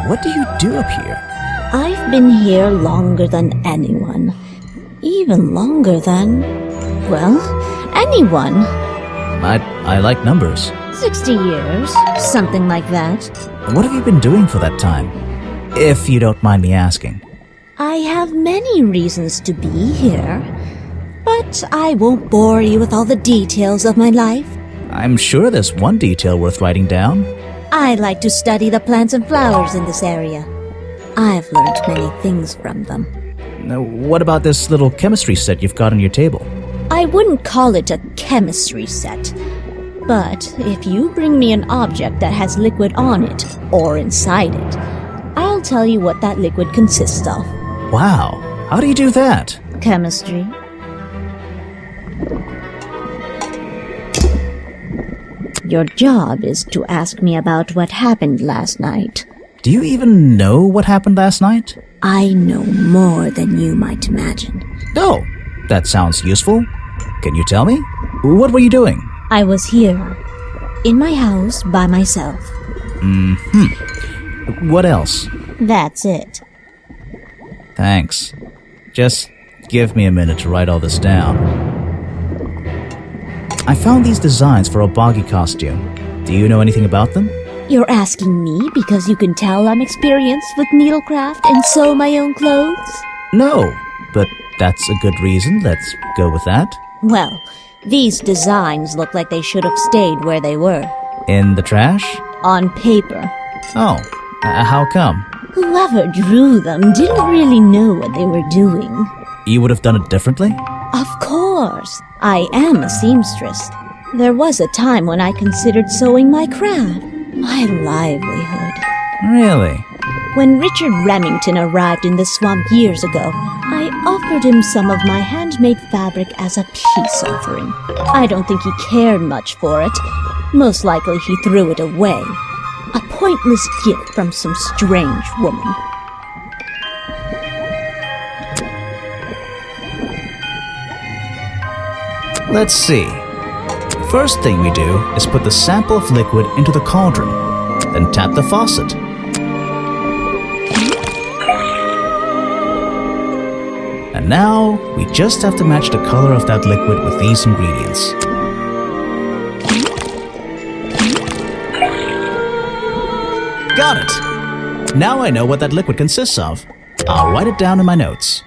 What do you do up here? I've been here longer than anyone. Even longer than, well, anyone. I like numbers. 60 years, something like that. What have you been doing for that time? If you don't mind me asking. I have many reasons to be here, but I won't bore you with all the details of my life. I'm sure there's one detail worth writing down. I like to study the plants and flowers in this area. I've learned many things from them. Now, what about this little chemistry set you've got on your table? I wouldn't call it a chemistry set. But if you bring me an object that has liquid on it, or inside it, I'll tell you what that liquid consists of. Wow, how do you do that? Chemistry. Your job is to ask me about what happened last night. Do you even know what happened last night? I know more than you might imagine. Oh, that sounds useful. Can you tell me? What were you doing? I was here, in my house, by myself. What else? That's it. Thanks. Just give me a minute to write all this down. I found these designs for a boggy costume. Do you know anything about them? You're asking me because you can tell I'm experienced with needlecraft and sew my own clothes? No, but that's a good reason. Let's go with that. Well, these designs look like they should have stayed where they were. In the trash? On paper. Oh, how come? Whoever drew them didn't really know what they were doing. You would have done it differently? Of course. I am a seamstress. There was a time when I considered sewing my craft, my livelihood. Really? When Richard Remington arrived in the swamp years ago, I offered him some of my handmade fabric as a peace offering. I don't think he cared much for it. Most likely he threw it away. A pointless gift from some strange woman. Let's see. First thing we do is put the sample of liquid into the cauldron, then tap the faucet. And now, we just have to match the color of that liquid with these ingredients. Got it! Now I know what that liquid consists of. I'll write it down in my notes.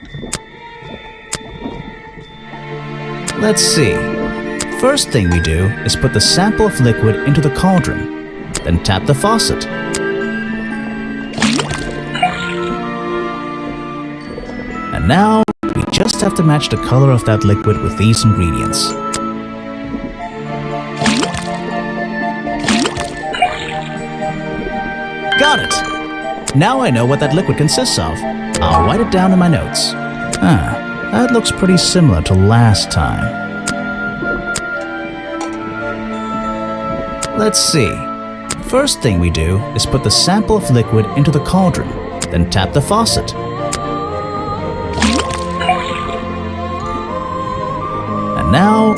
Let's see. First thing we do is put the sample of liquid into the cauldron, then tap the faucet. And now, we just have to match the color of that liquid with these ingredients. Got it! Now I know what that liquid consists of. I'll write it down in my notes. That looks pretty similar to last time. Let's see. First thing we do is put the sample of liquid into the cauldron, then tap the faucet. And now...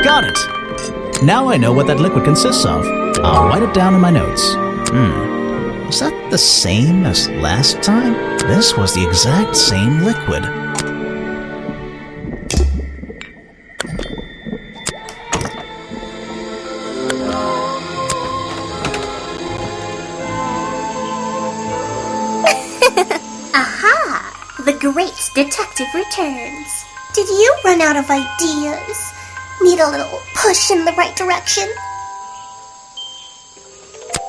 Got it! Now I know what that liquid consists of. I'll write it down in my notes. Was that the same as last time? This was the exact same liquid. Aha! The great detective returns. Did you run out of ideas? Need a little push in the right direction?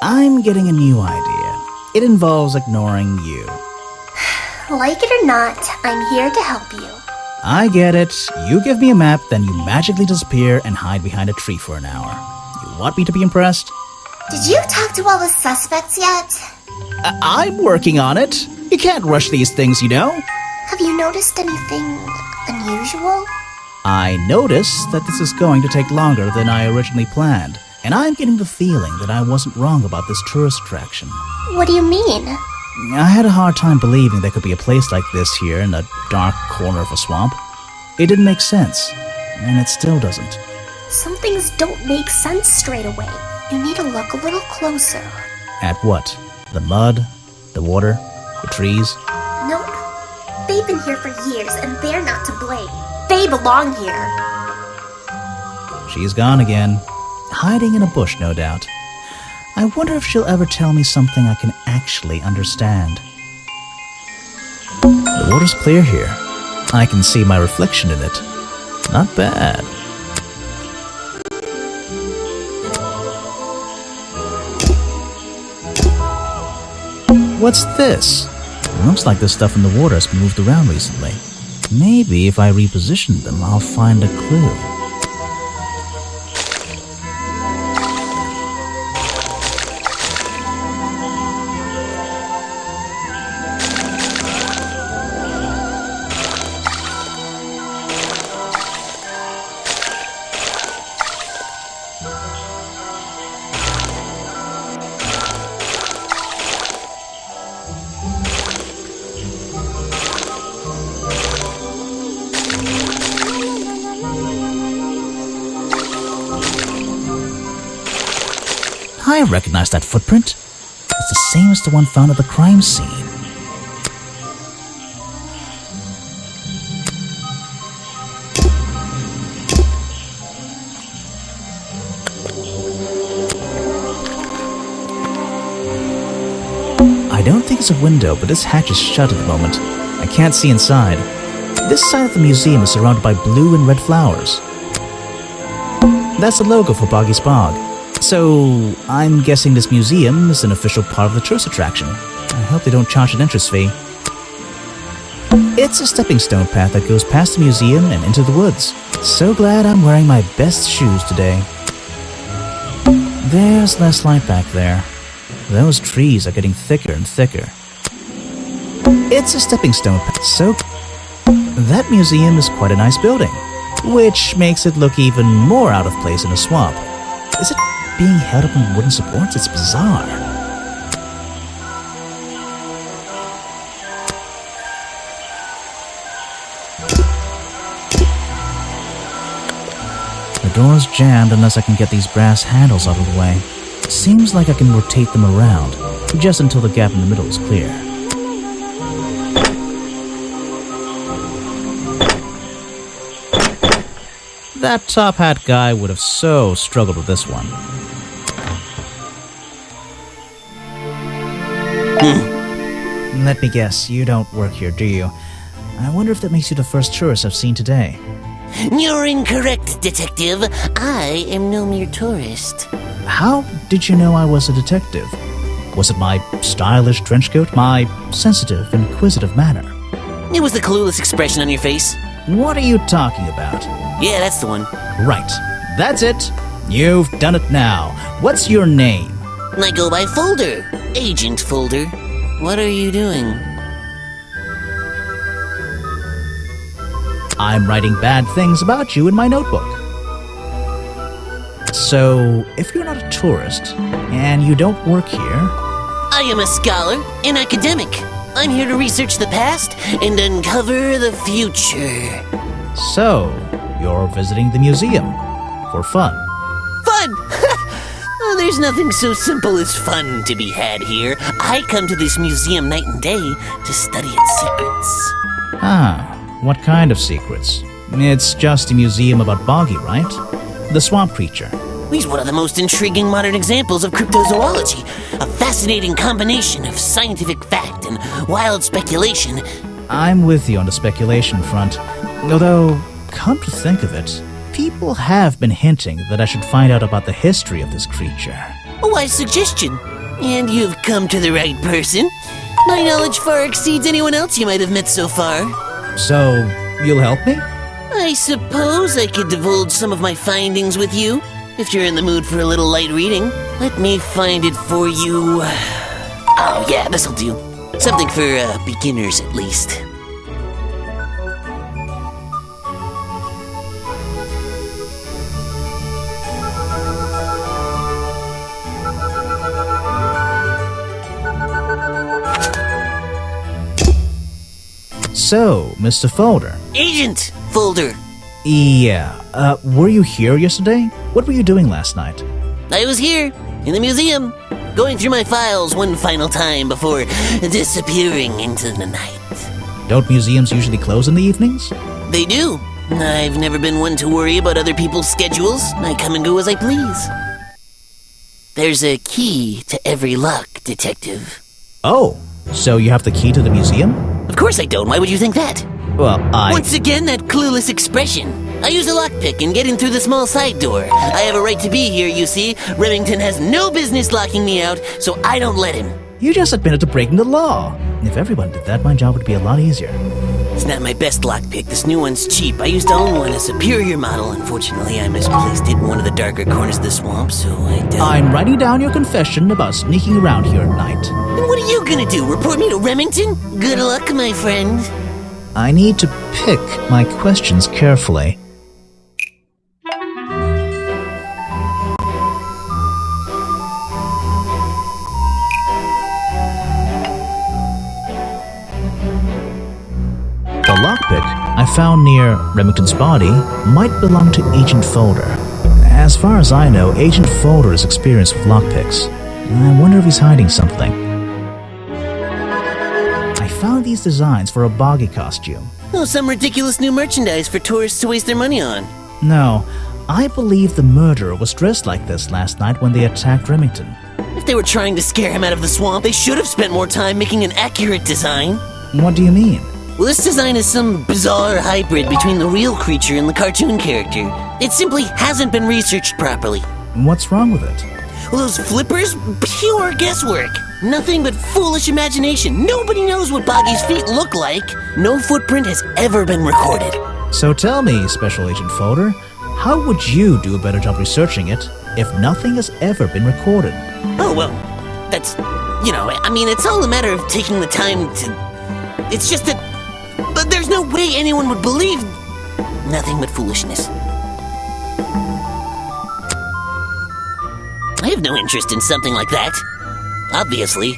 I'm getting a new idea. It involves ignoring you. Like it or not, I'm here to help you. I get it. You give me a map, then you magically disappear and hide behind a tree for an hour. You want me to be impressed? Did you talk to all the suspects yet? I'm working on it. You can't rush these things, you know. Have you noticed anything unusual? I noticed that this is going to take longer than I originally planned. And I'm getting the feeling that I wasn't wrong about this tourist attraction. What do you mean? I had a hard time believing there could be a place like this here in a dark corner of a swamp. It didn't make sense, and it still doesn't. Some things don't make sense straight away. You need to look a little closer. At what? The mud? The water? The trees? Nope. They've been here for years, and they're not to blame. They belong here. She's gone again. Hiding in a bush, no doubt. I wonder if she'll ever tell me something I can actually understand. The water's clear here. I can see my reflection in it. Not bad. What's this? It looks like the stuff in the water has been moved around recently. Maybe if I reposition them, I'll find a clue. I recognize that footprint. It's the same as the one found at the crime scene. I don't think it's a window, but this hatch is shut at the moment. I can't see inside. This side of the museum is surrounded by blue and red flowers. That's the logo for Boggy's Bog. So, I'm guessing this museum is an official part of the tourist attraction. I hope they don't charge an entrance fee. It's a stepping stone path that goes past the museum and into the woods. So glad I'm wearing my best shoes today. There's less light back there. Those trees are getting thicker and thicker. It's a stepping stone, so that museum is quite a nice building, which makes it look even more out of place in a swamp. Is it being held up on wooden supports? It's bizarre. The door's jammed unless I can get these brass handles out of the way. Seems like I can rotate them around, just until the gap in the middle is clear. That top hat guy would have so struggled with this one. Let me guess, you don't work here, do you? I wonder if that makes you the first tourist I've seen today. You're incorrect, detective. I am no mere tourist. How did you know I was a detective? Was it my stylish trench coat? My sensitive, inquisitive manner? It was the clueless expression on your face. What are you talking about? Yeah, that's the one. Right. That's it. You've done it now. What's your name? I go by Folder. Agent Folder. What are you doing? I'm writing bad things about you in my notebook. So, if you're not a tourist, and you don't work here... I am a scholar, an academic. I'm here to research the past and uncover the future. So, you're visiting the museum. For fun. Fun! Oh, there's nothing so simple as fun to be had here. I come to this museum night and day to study its secrets. Ah, what kind of secrets? It's just a museum about Boggy, right? The swamp creature. He's one of the most intriguing modern examples of cryptozoology. A fascinating combination of scientific fact and wild speculation. I'm with you on the speculation front. Although, come to think of it, people have been hinting that I should find out about the history of this creature. A wise suggestion. And you've come to the right person. My knowledge far exceeds anyone else you might have met so far. So, you'll help me? I suppose I could divulge some of my findings with you, if you're in the mood for a little light reading. Let me find it for you. Oh yeah, this'll do. Something for beginners at least. So, Mr. Folder. Agent Folder. Yeah, were you here yesterday? What were you doing last night? I was here, in the museum, going through my files one final time before disappearing into the night. Don't museums usually close in the evenings? They do. I've never been one to worry about other people's schedules. I come and go as I please. There's a key to every lock, detective. Oh, so you have the key to the museum? Of course I don't. Why would you think that? Well, Once again, that clueless expression. I use a lockpick and get in through the small side door. I have a right to be here, you see. Remington has no business locking me out, so I don't let him. You just admitted to breaking the law. If everyone did that, my job would be a lot easier. It's not my best lockpick. This new one's cheap. I used to own one, a superior model. Unfortunately, I misplaced it in one of the darker corners of the swamp, so I don't... I'm writing down your confession about sneaking around here at night. Then what are you gonna do? Report me to Remington? Good luck, my friend. I need to pick my questions carefully. The lockpick I found near Remington's body might belong to Agent Folder. As far as I know, Agent Folder is experienced with lockpicks. I wonder if he's hiding something. I found these designs for a Boggy costume. Oh, some ridiculous new merchandise for tourists to waste their money on. No, I believe the murderer was dressed like this last night when they attacked Remington. If they were trying to scare him out of the swamp, they should have spent more time making an accurate design. What do you mean? Well, this design is some bizarre hybrid between the real creature and the cartoon character. It simply hasn't been researched properly. What's wrong with it? Well, those flippers? Pure guesswork. Nothing but foolish imagination. Nobody knows what Boggy's feet look like. No footprint has ever been recorded. So tell me, Special Agent Folder, how would you do a better job researching it if nothing has ever been recorded? Oh, well, That's, it's all a matter of taking the time to... It's just that... But there's no way anyone would believe... Nothing but foolishness. I have no interest in something like that. Obviously.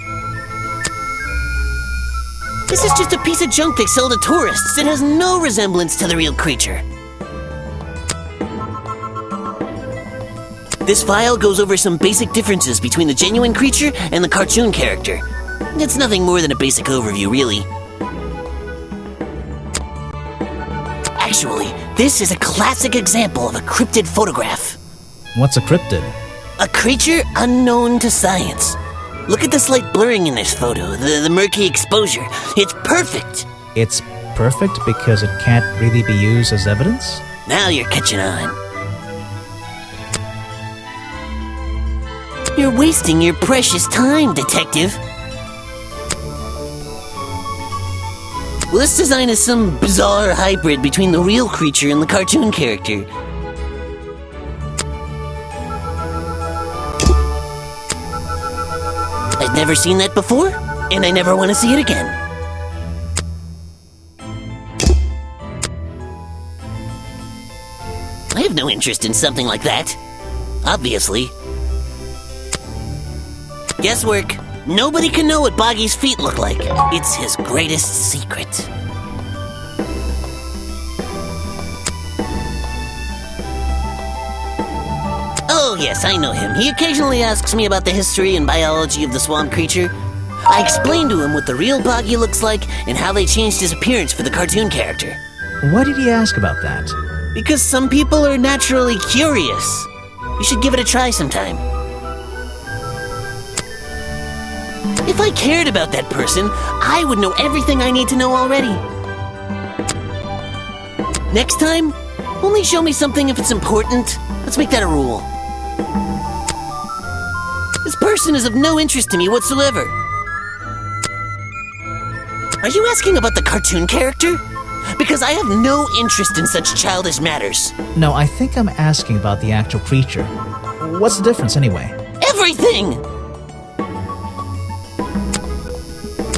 This is just a piece of junk they sell to tourists. It has no resemblance to the real creature. This file goes over some basic differences between the genuine creature and the cartoon character. It's nothing more than a basic overview, really. Actually, this is a classic example of a cryptid photograph. What's a cryptid? A creature unknown to science. Look at the slight blurring in this photo, the murky exposure. It's perfect. It's perfect because it can't really be used as evidence? Now you're catching on. You're wasting your precious time, detective. Well, this design is some bizarre hybrid between the real creature and the cartoon character. I've never seen that before, and I never want to see it again. I have no interest in something like that. Obviously. Guesswork. Nobody can know what Boggy's feet look like. It's his greatest secret. Oh yes, I know him. He occasionally asks me about the history and biology of the swamp creature. I explained to him what the real Boggy looks like and how they changed his appearance for the cartoon character. Why did he ask about that? Because some people are naturally curious. You should give it a try sometime. If I cared about that person, I would know everything I need to know already. Next time, only show me something if it's important. Let's make that a rule. This person is of no interest to me whatsoever. Are you asking about the cartoon character? Because I have no interest in such childish matters. No, I think I'm asking about the actual creature. What's the difference anyway? Everything!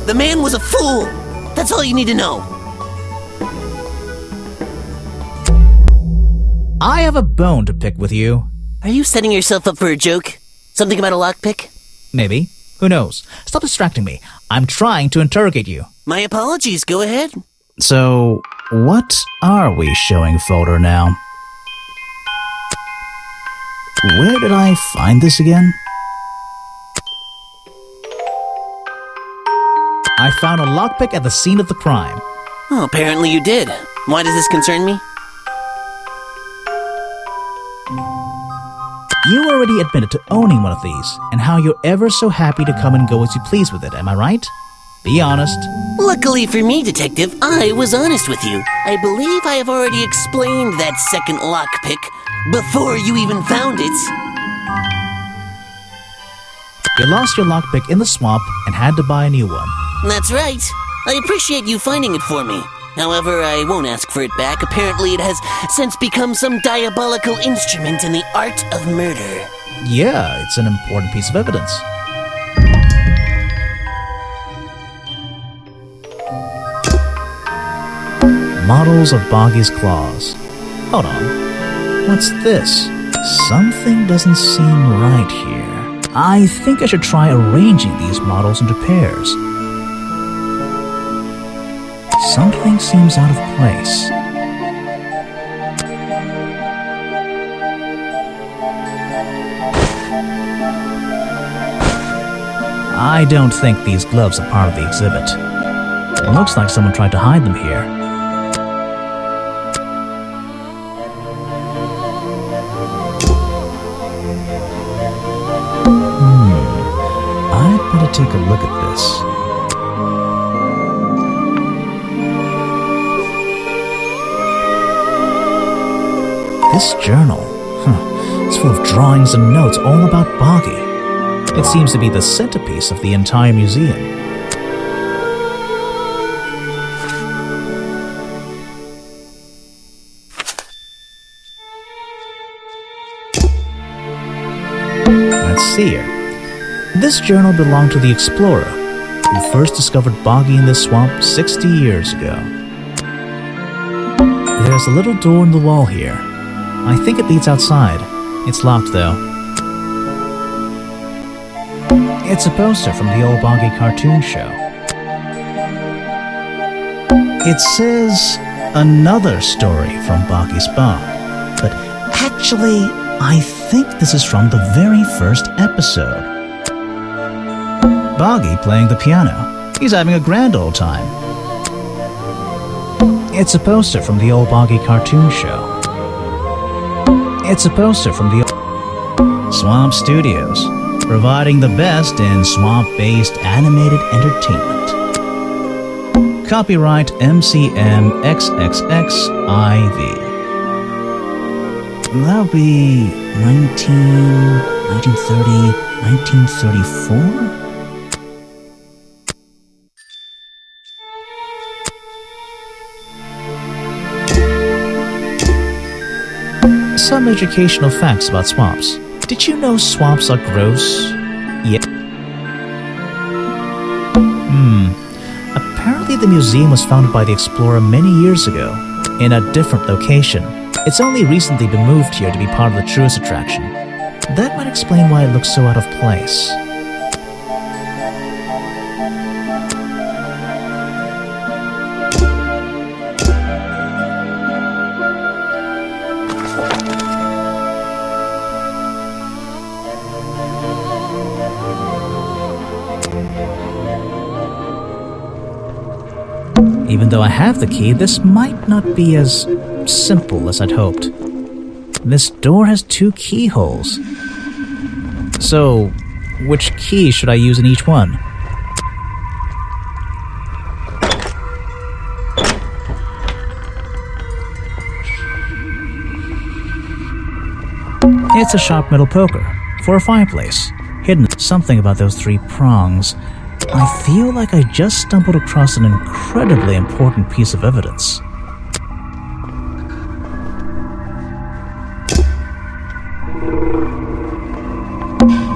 The man was a fool! That's all you need to know. I have a bone to pick with you. Are you setting yourself up for a joke? Something about a lockpick? Maybe. Who knows? Stop distracting me. I'm trying to interrogate you. My apologies, go ahead. So, what are we showing photo now? Where did I find this again? I found a lockpick at the scene of the crime. Oh, apparently you did. Why does this concern me? You already admitted to owning one of these, and how you're ever so happy to come and go as you please with it, am I right? Be honest. Luckily for me, Detective, I was honest with you. I believe I have already explained that second lockpick before you even found it. You lost your lockpick in the swamp and had to buy a new one. That's right. I appreciate you finding it for me. However, I won't ask for it back. Apparently it has since become some diabolical instrument in the art of murder. Yeah, it's an important piece of evidence. Models of Boggy's claws. Hold on. What's this? Something doesn't seem right here. I think I should try arranging these models into pairs. Something seems out of place. I don't think these gloves are part of the exhibit. It looks like someone tried to hide them here. I'd better take a look at this. This journal, it's full of drawings and notes all about Boggy. It seems to be the centerpiece of the entire museum. Let's see here. This journal belonged to the explorer who first discovered Boggy in this swamp 60 years ago. There's a little door in the wall here. I think it leads outside. It's locked, though. It's a poster from the old Boggy cartoon show. It says another story from Boggy's Spa, but actually, I think this is from the very first episode. Boggy playing the piano. He's having a grand old time. It's a poster from the old Boggy cartoon show. It's a poster from the Swamp Studios, providing the best in swamp-based animated entertainment. Copyright MCM XXXIV. That'll be 1930, 1934? Some educational facts about swamps. Did you know swamps are gross? Yeah. Apparently the museum was founded by the explorer many years ago, in a different location. It's only recently been moved here to be part of the tourist attraction. That might explain why it looks so out of place. Even though I have the key, this might not be as simple as I'd hoped. This door has 2 keyholes. So, which key should I use in each one? It's a sharp metal poker for a fireplace. Hidden something about those 3 prongs. I feel like I just stumbled across an incredibly important piece of evidence.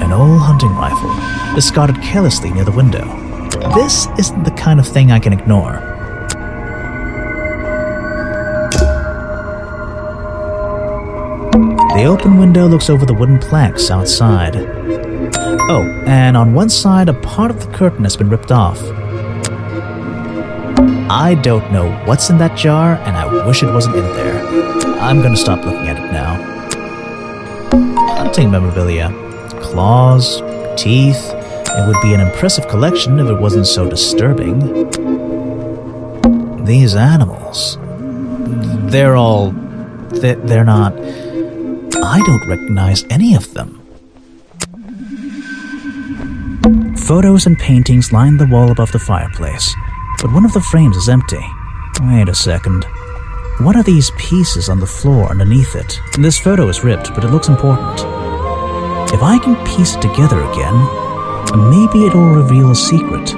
An old hunting rifle, discarded carelessly near the window. This isn't the kind of thing I can ignore. The open window looks over the wooden planks outside. Oh, and on one side, a part of the curtain has been ripped off. I don't know what's in that jar, and I wish it wasn't in there. I'm gonna stop looking at it now. Hunting memorabilia. Claws, teeth. It would be an impressive collection if it wasn't so disturbing. These animals. They're not... I don't recognize any of them. Photos and paintings line the wall above the fireplace, but one of the frames is empty. Wait a second. What are these pieces on the floor underneath it? This photo is ripped, but it looks important. If I can piece it together again, maybe it'll reveal a secret.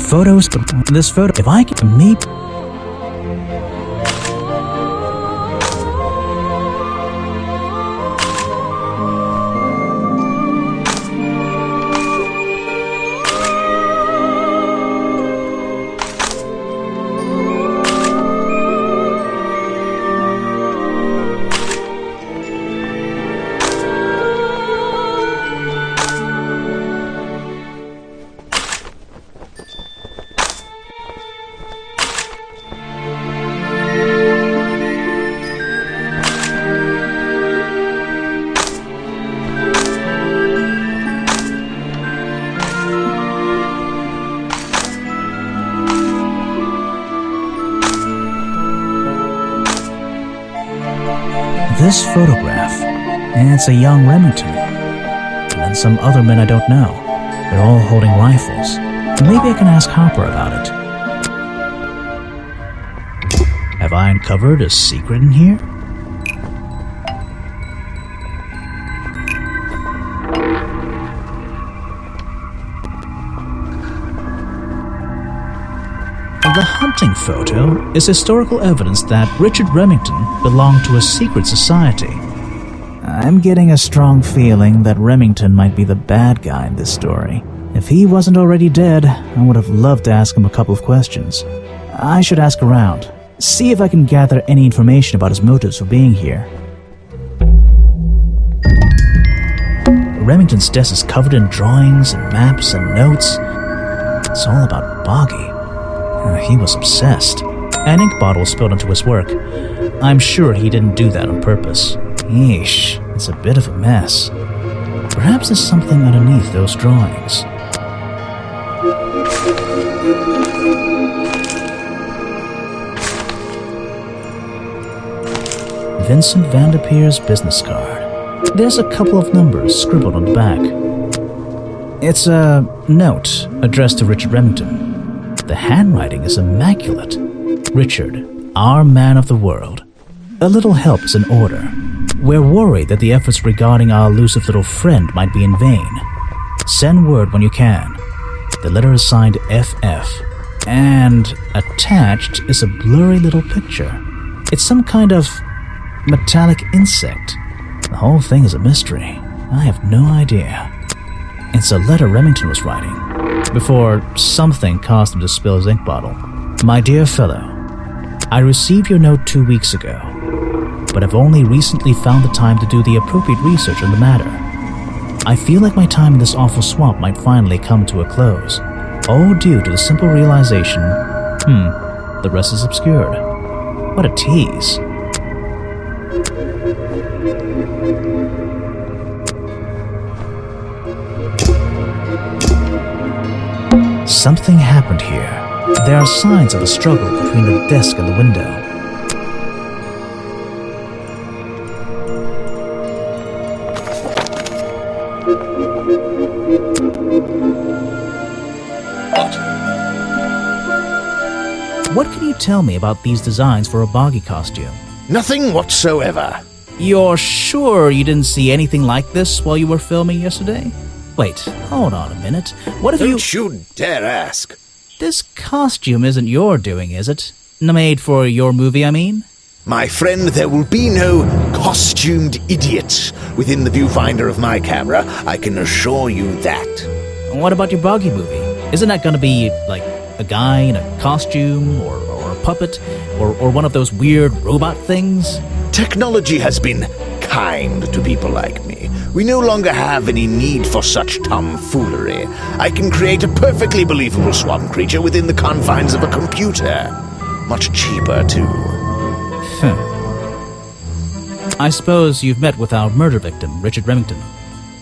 Photos, but this photo, if I can maybe... This photograph, it's a young Remington. And then some other men I don't know. They're all holding rifles. Maybe I can ask Harper about it. Have I uncovered a secret in here? The hunting photo is historical evidence that Richard Remington belonged to a secret society. I'm getting a strong feeling that Remington might be the bad guy in this story. If he wasn't already dead, I would have loved to ask him a couple of questions. I should ask around, see if I can gather any information about his motives for being here. Remington's desk is covered in drawings and maps and notes. It's all about Boggy. He was obsessed. An ink bottle spilled onto his work. I'm sure he didn't do that on purpose. Yeesh, it's a bit of a mess. Perhaps there's something underneath those drawings. Vincent Vanderpeer's business card. There's a couple of numbers scribbled on the back. It's a note addressed to Richard Remington. The handwriting is immaculate. Richard, our man of the world. A little help is in order. We're worried that the efforts regarding our elusive little friend might be in vain. Send word when you can. The letter is signed FF. And attached is a blurry little picture. It's some kind of metallic insect. The whole thing is a mystery. I have no idea. It's a letter Remington was writing before something caused him to spill his ink bottle. My dear fellow, I received your note 2 weeks ago, but I've only recently found the time to do the appropriate research on the matter. I feel like my time in this awful swamp might finally come to a close, all due to the simple realization, the rest is obscured. What a tease. Something happened here. There are signs of a struggle between the desk and the window. What can you tell me about these designs for a Boggy costume? Nothing whatsoever. You're sure you didn't see anything like this while you were filming yesterday? Wait, hold on a minute. What if Don't you dare ask. This costume isn't your doing, is it? Made for your movie, I mean? My friend, there will be no costumed idiots within the viewfinder of my camera. I can assure you that. What about your Boggy movie? Isn't that gonna be, like, a guy in a costume, or a puppet, or one of those weird robot things? Technology has been kind to people like me. We no longer have any need for such tomfoolery. I can create a perfectly believable swamp creature within the confines of a computer. Much cheaper, too. I suppose you've met with our murder victim, Richard Remington.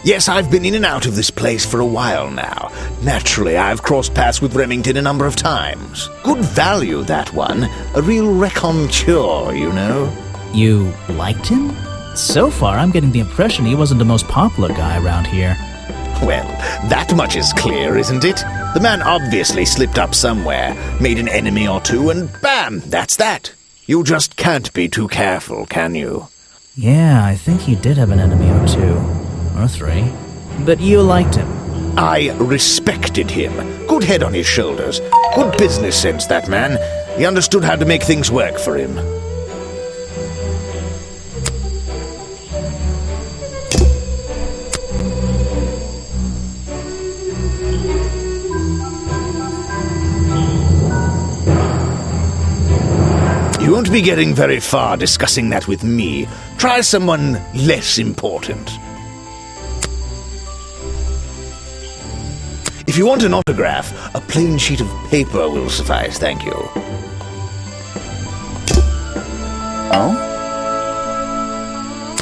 Yes, I've been in and out of this place for a while now. Naturally, I've crossed paths with Remington a number of times. Good value, that one. A real raconteur, you know. You liked him? So far, I'm getting the impression he wasn't the most popular guy around here. Well, that much is clear, isn't it? The man obviously slipped up somewhere, made an enemy or two, and bam, that's that. You just can't be too careful, can you? Yeah, I think he did have an enemy or two. Or three. But you liked him. I respected him. Good head on his shoulders. Good business sense, that man. He understood how to make things work for him. You won't be getting very far discussing that with me. Try someone less important. If you want an autograph, a plain sheet of paper will suffice, thank you. Oh?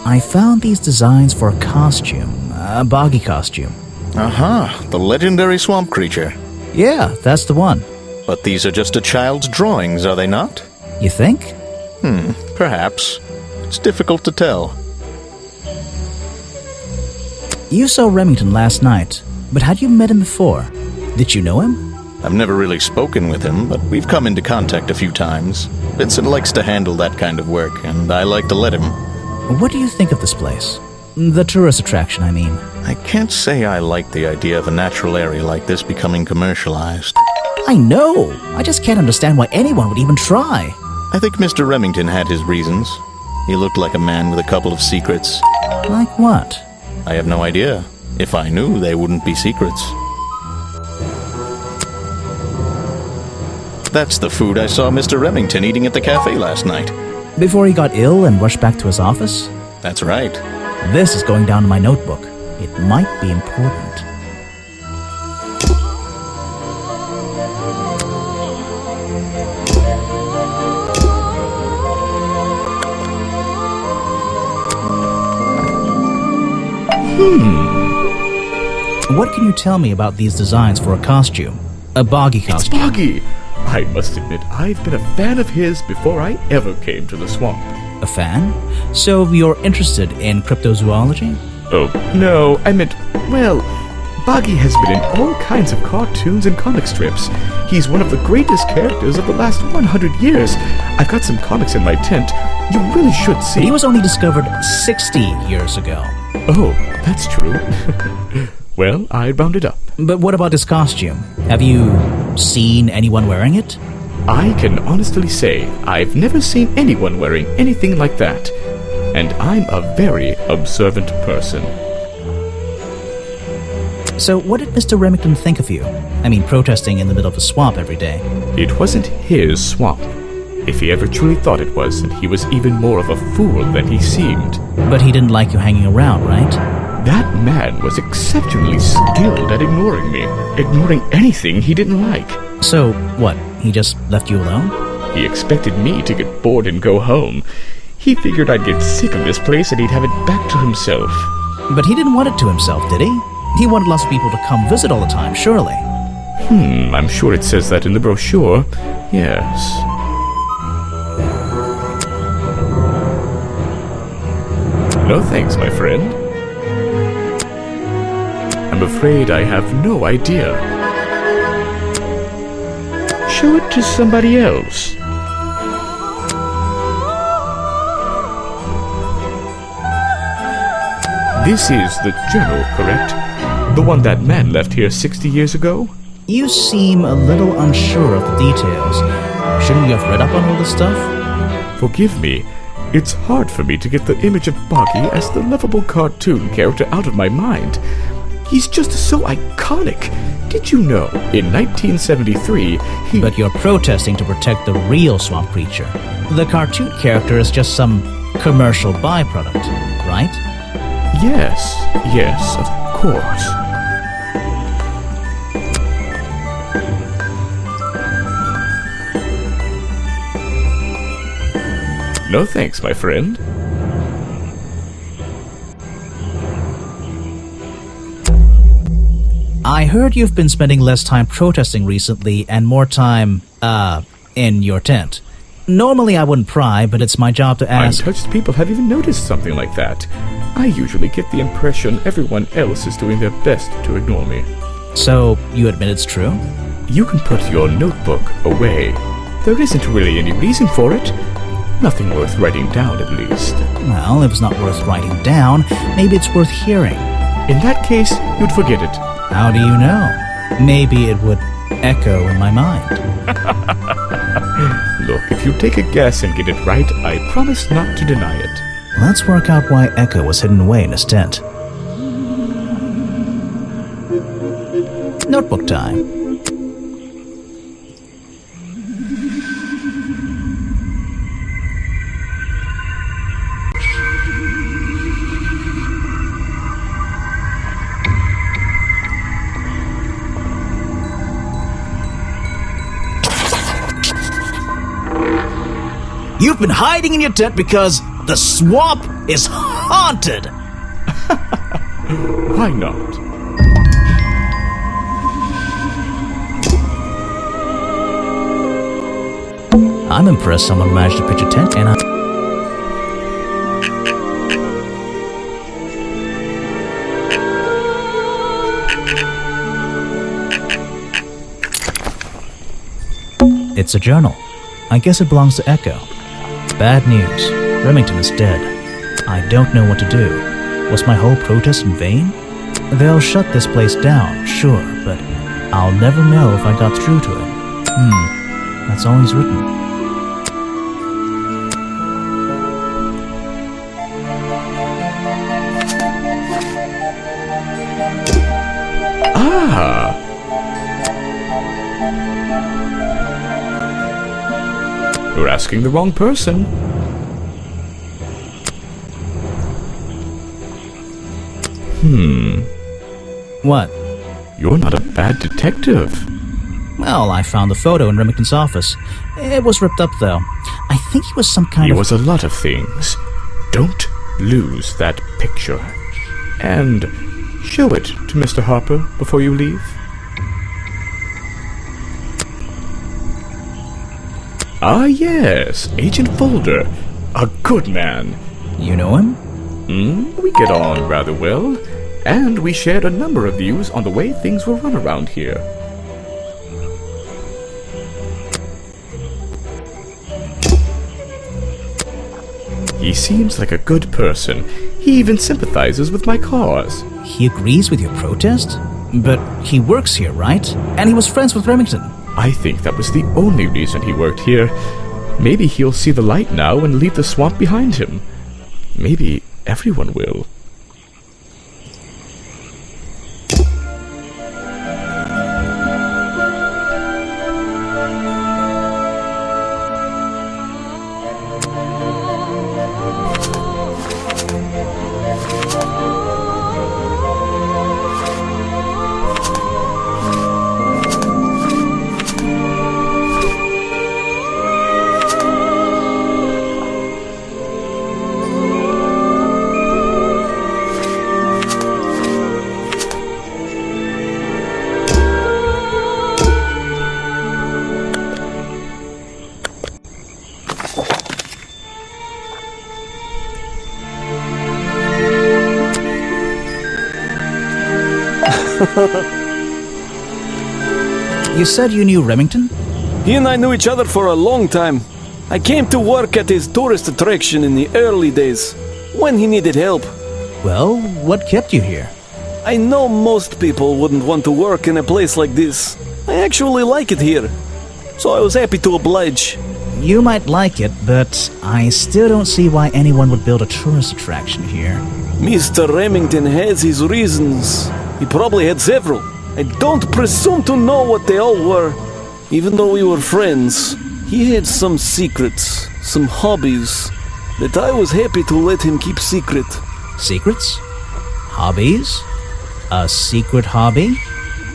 I found these designs for a costume, a Boggy costume. The legendary swamp creature. Yeah, that's the one. But these are just a child's drawings, are they not? You think? Perhaps. It's difficult to tell. You saw Remington last night, but had you met him before? Did you know him? I've never really spoken with him, but we've come into contact a few times. Vincent likes to handle that kind of work, and I like to let him. What do you think of this place? The tourist attraction, I mean. I can't say I like the idea of a natural area like this becoming commercialized. I know! I just can't understand why anyone would even try. I think Mr. Remington had his reasons. He looked like a man with a couple of secrets. Like what? I have no idea. If I knew, they wouldn't be secrets. That's the food I saw Mr. Remington eating at the cafe last night. Before he got ill and rushed back to his office? That's right. This is going down in my notebook. It might be important. What can you tell me about these designs for a costume? A Boggy costume. It's Boggy! I must admit, I've been a fan of his before I ever came to the swamp. A fan? So you're interested in cryptozoology? Oh, no, I meant, well, Boggy has been in all kinds of cartoons and comic strips. He's one of the greatest characters of the last 100 years. I've got some comics in my tent. You really should see. He was only discovered 60 years ago. Oh, that's true. Well, I rounded up. But what about his costume? Have you seen anyone wearing it? I can honestly say I've never seen anyone wearing anything like that. And I'm a very observant person. So what did Mr. Remington think of you? I mean, protesting in the middle of a swamp every day. It wasn't his swamp. If he ever truly thought it was, then he was even more of a fool than he seemed. But he didn't like you hanging around, right? That man was exceptionally skilled at ignoring me. Ignoring anything he didn't like. So, what, he just left you alone? He expected me to get bored and go home. He figured I'd get sick of this place and he'd have it back to himself. But he didn't want it to himself, did he? He wanted lots of people to come visit all the time, surely. I'm sure it says that in the brochure. Yes. No thanks, my friend. I'm afraid I have no idea. Show it to somebody else. This is the journal, correct? The one that man left here 60 years ago? You seem a little unsure of the details. Shouldn't you have read up on all this stuff? Forgive me. It's hard for me to get the image of Boggy as the lovable cartoon character out of my mind. He's just so iconic. Did you know, in 1973, he... But you're protesting to protect the real swamp creature. The cartoon character is just some commercial byproduct, right? Yes, of course. No thanks, my friend. I heard you've been spending less time protesting recently and more time, in your tent. Normally I wouldn't pry, but it's my job to ask... Untouched people have even noticed something like that. I usually get the impression everyone else is doing their best to ignore me. So, you admit it's true? You can put your notebook away. There isn't really any reason for it. Nothing worth writing down, at least. Well, if it's not worth writing down, maybe it's worth hearing. In that case, you'd forget it. How do you know? Maybe it would echo in my mind. Look, if you take a guess and get it right, I promise not to deny it. Let's work out why Echo was hidden away in his tent. Notebook time. You've been hiding in your tent because the swamp is haunted! Why not? I'm impressed someone managed to pitch a tent, and It's a journal. I guess it belongs to Echo. Bad news. Remington is dead. I don't know what to do. Was my whole protest in vain? They'll shut this place down, sure, but I'll never know if I got through to him. That's all he's written. Ah! You're asking the wrong person. What? You're not a bad detective. Well, I found the photo in Remington's office. It was ripped up, though. I think he was some kind He of... was a lot of things. Don't lose that picture. And show it to Mr. Harper before you leave. Ah, yes, Agent Folder. A good man. You know him? We get on rather well. And we shared a number of views on the way things were run around here. He seems like a good person. He even sympathizes with my cause. He agrees with your protest? But he works here, right? And he was friends with Remington. I think that was the only reason he worked here. Maybe he'll see the light now and leave the swamp behind him. Maybe everyone will. You said you knew Remington? He and I knew each other for a long time. I came to work at his tourist attraction in the early days, when he needed help. Well, what kept you here? I know most people wouldn't want to work in a place like this. I actually like it here, so I was happy to oblige. You might like it, but I still don't see why anyone would build a tourist attraction here. Mr. Remington has his reasons. He probably had several. I don't presume to know what they all were. Even though we were friends, he had some secrets, some hobbies, that I was happy to let him keep secret. Secrets? Hobbies? A secret hobby?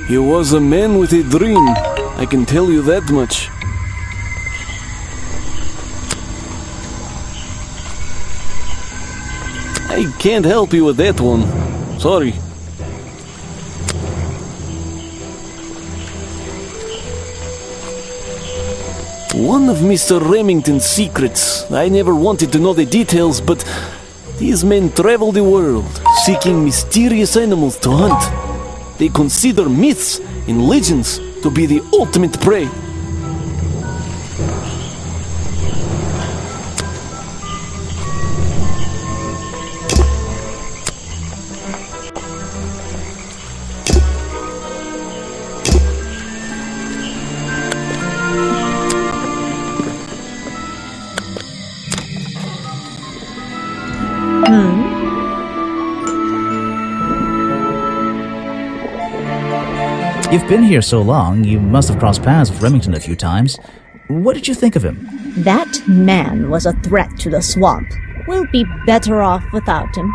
He was a man with a dream, I can tell you that much. I can't help you with that one. Sorry. One of Mr. Remington's secrets. I never wanted to know the details, but these men travel the world, seeking mysterious animals to hunt. They consider myths and legends to be the ultimate prey. You've been here so long, you must have crossed paths with Remington a few times. What did you think of him? That man was a threat to the swamp. We'll be better off without him.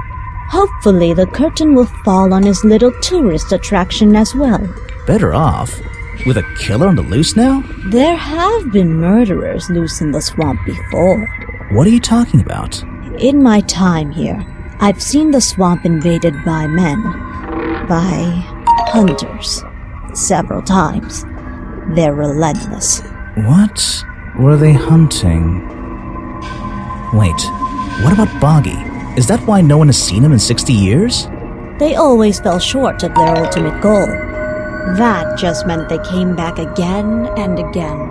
Hopefully the curtain will fall on his little tourist attraction as well. Better off? With a killer on the loose now? There have been murderers loose in the swamp before. What are you talking about? In my time here, I've seen the swamp invaded by men. By hunters. Several times. They're relentless. What were they hunting? Wait, what about Boggy? Is that why no one has seen him in 60 years? They always fell short of their ultimate goal. That just meant they came back again and again,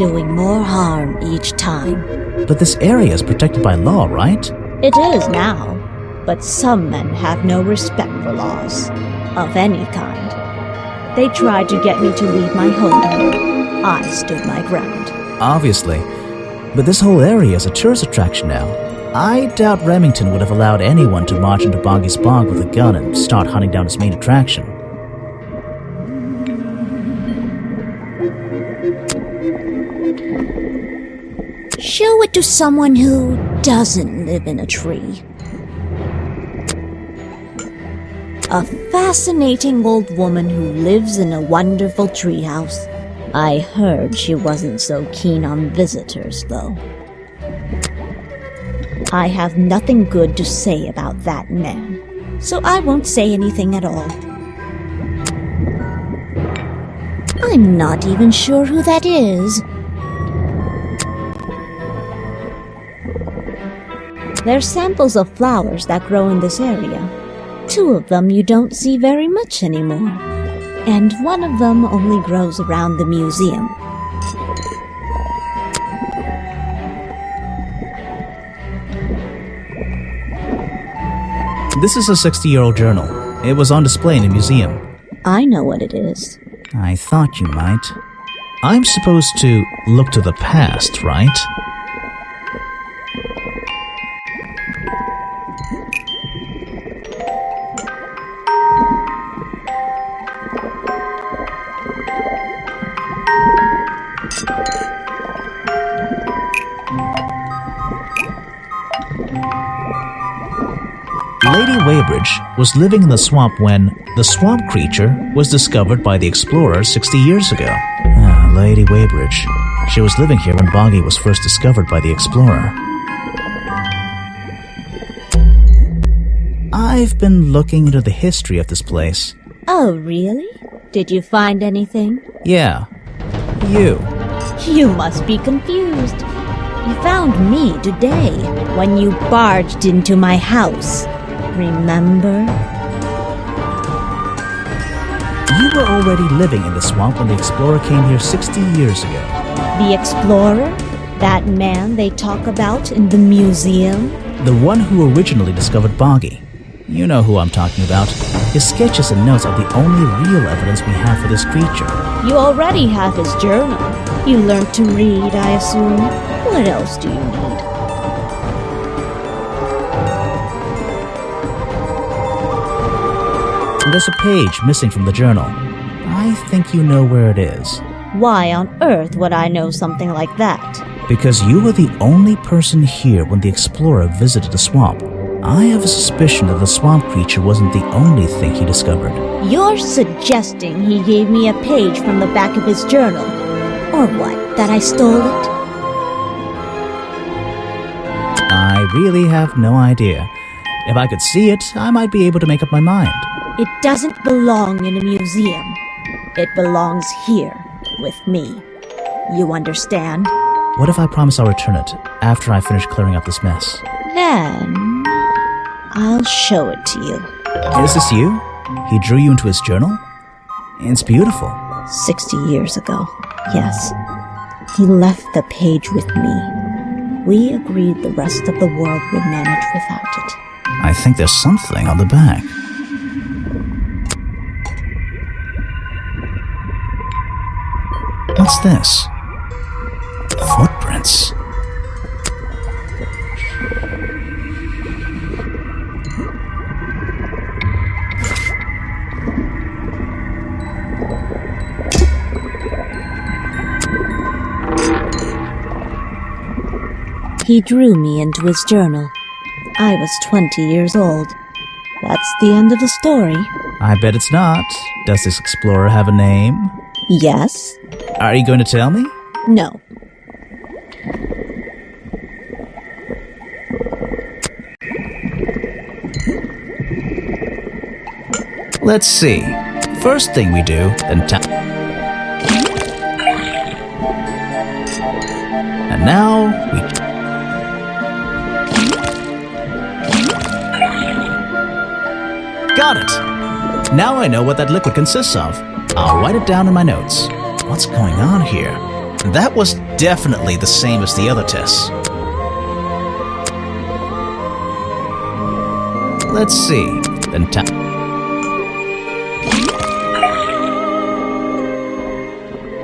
doing more harm each time. But this area is protected by law, right? It is now, but some men have no respect for laws, of any kind. They tried to get me to leave my home. I stood my ground. Obviously. But this whole area is a tourist attraction now. I doubt Remington would have allowed anyone to march into Boggy's Bog with a gun and start hunting down its main attraction. Show it to someone who doesn't live in a tree. A fascinating old woman who lives in a wonderful treehouse. I heard she wasn't so keen on visitors, though. I have nothing good to say about that man, so I won't say anything at all. I'm not even sure who that is. They're samples of flowers that grow in this area. 2 of them you don't see very much anymore, and 1 of them only grows around the museum. This is a 60-year-old journal. It was on display in a museum. I know what it is. I thought you might. I'm supposed to look to the past, right? Lady Weybridge was living in the swamp when the swamp creature was discovered by the explorers 60 years ago. Lady Weybridge. She was living here when Boggy was first discovered by the explorer. I've been looking into the history of this place. Oh, really? Did you find anything? Yeah. You. You must be confused. You found me today when you barged into my house. Remember? You were already living in the swamp when the explorer came here 60 years ago. The explorer? That man they talk about in the museum? The one who originally discovered Boggy. You know who I'm talking about. His sketches and notes are the only real evidence we have for this creature. You already have his journal. You learned to read, I assume. What else do you need? There's a page missing from the journal. I think you know where it is. Why on earth would I know something like that? Because you were the only person here when the explorer visited the swamp. I have a suspicion that the swamp creature wasn't the only thing he discovered. You're suggesting he gave me a page from the back of his journal? Or what, that I stole it? I really have no idea. If I could see it, I might be able to make up my mind. It doesn't belong in a museum. It belongs here, with me. You understand? What if I promise I'll return it after I finish clearing up this mess? Then I'll show it to you. Is this you? He drew you into his journal? It's beautiful. 60 years ago, yes. He left the page with me. We agreed the rest of the world would manage without it. I think there's something on the back. What's this? Footprints. He drew me into his journal. I was 20 years old. That's the end of the story. I bet it's not. Does this explorer have a name? Yes. Are you going to tell me? No. Let's see. First thing we do, then and now we... Got it! Now I know what that liquid consists of. I'll write it down in my notes. What's going on here? That was definitely the same as the other tests. Let's see. Then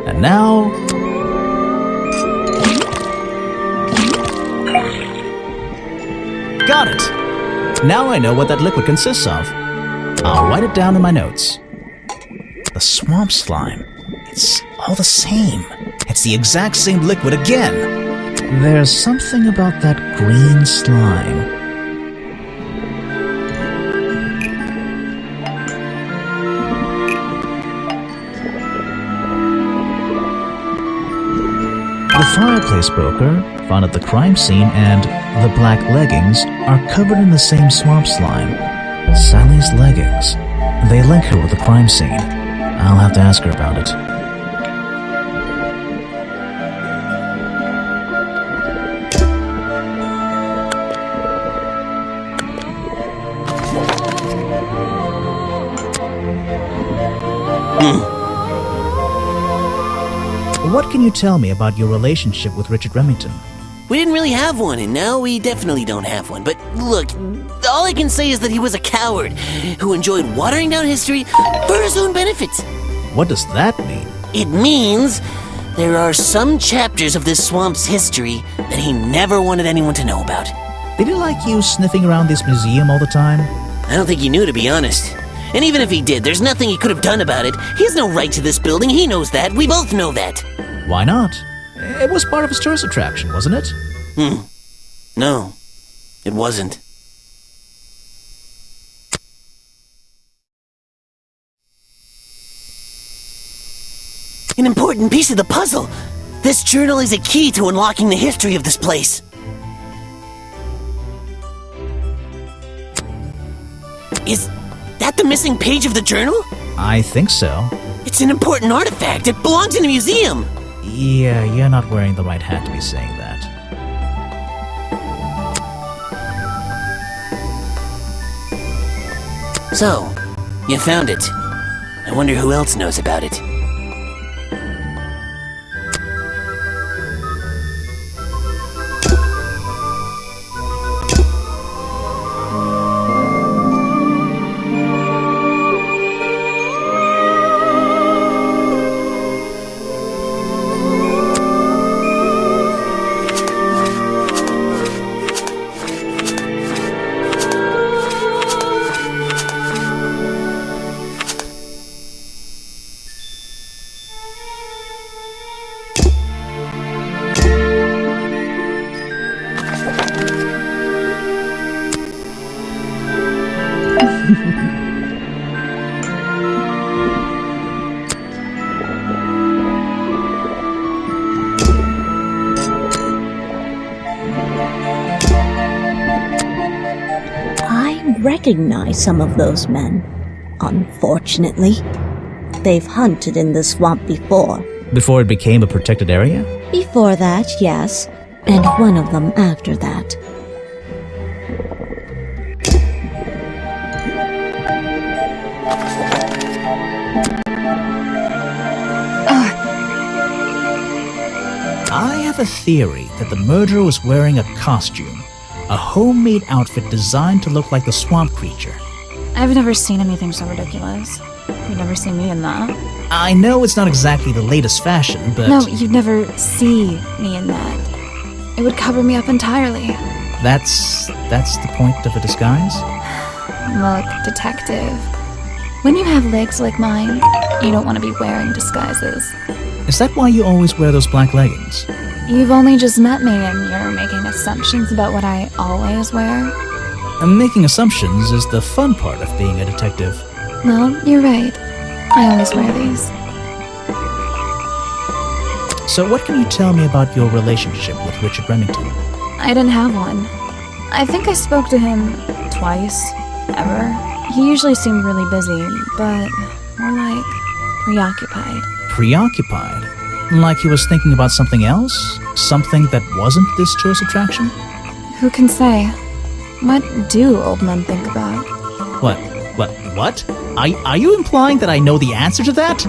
and now... Got it! Now I know what that liquid consists of. I'll write it down in my notes. The swamp slime. It's all the same. It's the exact same liquid again. There's something about that green slime. The fireplace broker found at the crime scene and the black leggings are covered in the same swamp slime. Sally's leggings. They link her with the crime scene. I'll have to ask her about it. What can you tell me about your relationship with Richard Remington? We didn't really have one, and now we definitely don't have one. But look, all I can say is that he was a coward who enjoyed watering down history for his own benefit. What does that mean? It means there are some chapters of this swamp's history that he never wanted anyone to know about. Did he like you sniffing around this museum all the time? I don't think he knew, to be honest. And even if he did, there's nothing he could have done about it. He has no right to this building. He knows that. We both know that. Why not? It was part of his tourist attraction, wasn't it? No, it wasn't. An important piece of the puzzle. This journal is a key to unlocking the history of this place. Is that the missing page of the journal? I think so. It's an important artifact. It belongs in a museum. Yeah, you're not wearing the right hat to be saying that. So, you found it. I wonder who else knows about it. Recognize some of those men. Unfortunately, they've hunted in the swamp before. Before it became a protected area? Before that, yes, and one of them after that. I have a theory that the murderer was wearing a costume. A homemade outfit designed to look like the swamp creature. I've never seen anything so ridiculous. You'd never see me in that. I know it's not exactly the latest fashion, but... No, you'd never see me in that. It would cover me up entirely. That's the point of a disguise? Look, detective. When you have legs like mine, you don't want to be wearing disguises. Is that why you always wear those black leggings? You've only just met me and you're making assumptions about what I always wear. Making assumptions is the fun part of being a detective. No, you're right. I always wear these. So what can you tell me about your relationship with Richard Remington? I didn't have one. I think I spoke to him twice, ever. He usually seemed really busy, but more like preoccupied. Preoccupied? Like he was thinking about something else? Something that wasn't this tourist attraction? Who can say? What do old men think about? What? Are you implying that I know the answer to that?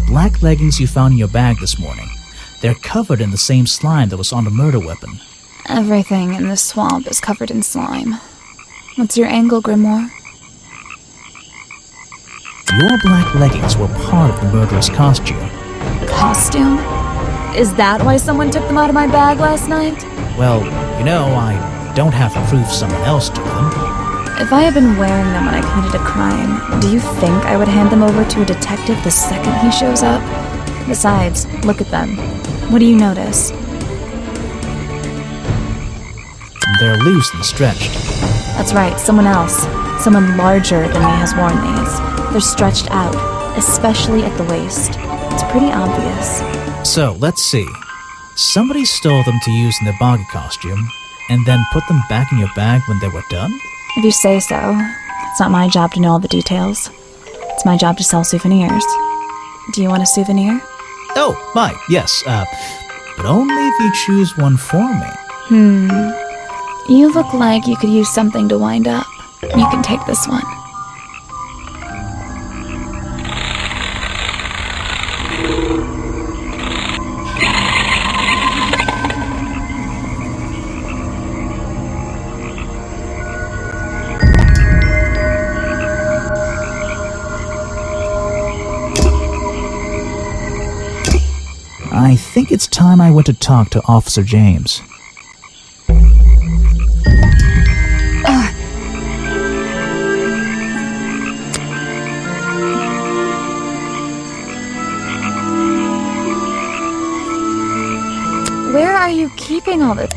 The black leggings you found in your bag this morning. They're covered in the same slime that was on the murder weapon. Everything in this swamp is covered in slime. What's your angle, Grimoire? Your black leggings were part of the murderer's costume. Costume? Is that why someone took them out of my bag last night? Well, I don't have proof someone else took them. If I had been wearing them when I committed a crime, do you think I would hand them over to a detective the second he shows up? Besides, look at them. What do you notice? They're loose and stretched. That's right, someone else. Someone larger than me has worn these. They're stretched out, especially at the waist. It's pretty obvious. So, let's see. Somebody stole them to use in their boggy costume, and then put them back in your bag when they were done? If you say so. It's not my job to know all the details. It's my job to sell souvenirs. Do you want a souvenir? Oh, yes, but only if you choose one for me. You look like you could use something to wind up. You can take this one. I think it's time I went to talk to Officer James. Where are you keeping all this?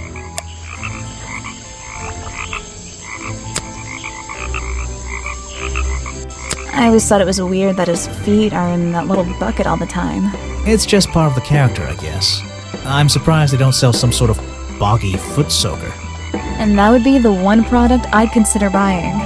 I always thought it was weird that his feet are in that little bucket all the time. It's just part of the character, I guess. I'm surprised they don't sell some sort of boggy foot soaker. And that would be the one product I'd consider buying.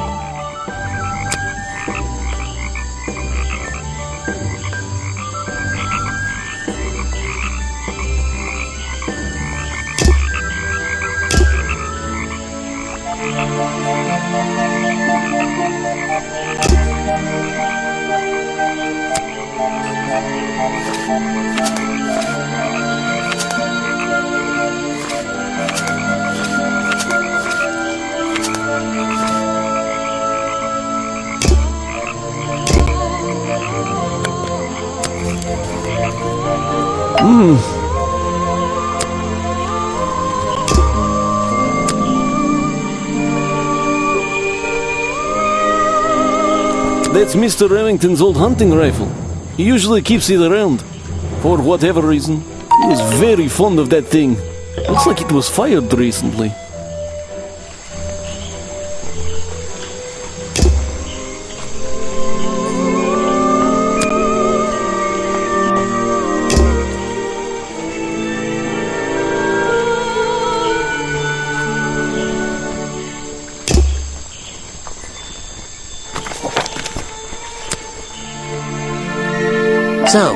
That's Mr. Remington's old hunting rifle. He usually keeps it around. For whatever reason. He was very fond of that thing. Looks like it was fired recently. So,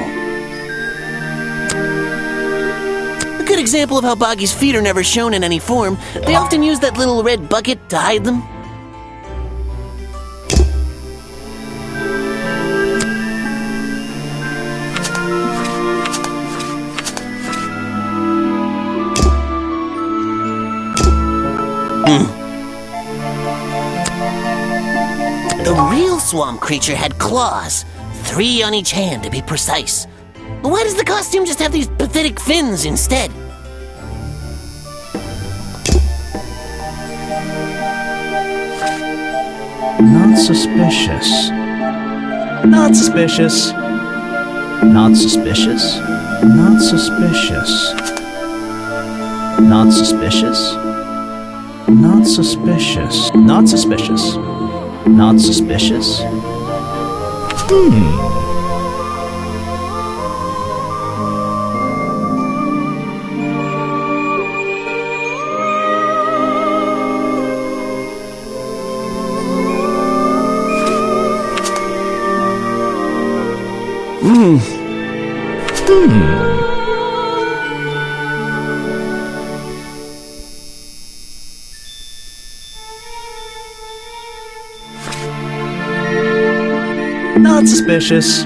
a good example of how Boggy's feet are never shown in any form. They often use that little red bucket to hide them. The real swamp creature had claws. 3 on each hand, to be precise. Why does the costume just have these pathetic fins instead? Not suspicious. Not suspicious. Not suspicious. Not suspicious. Not suspicious. Not suspicious. Not suspicious. Not suspicious. Not suspicious.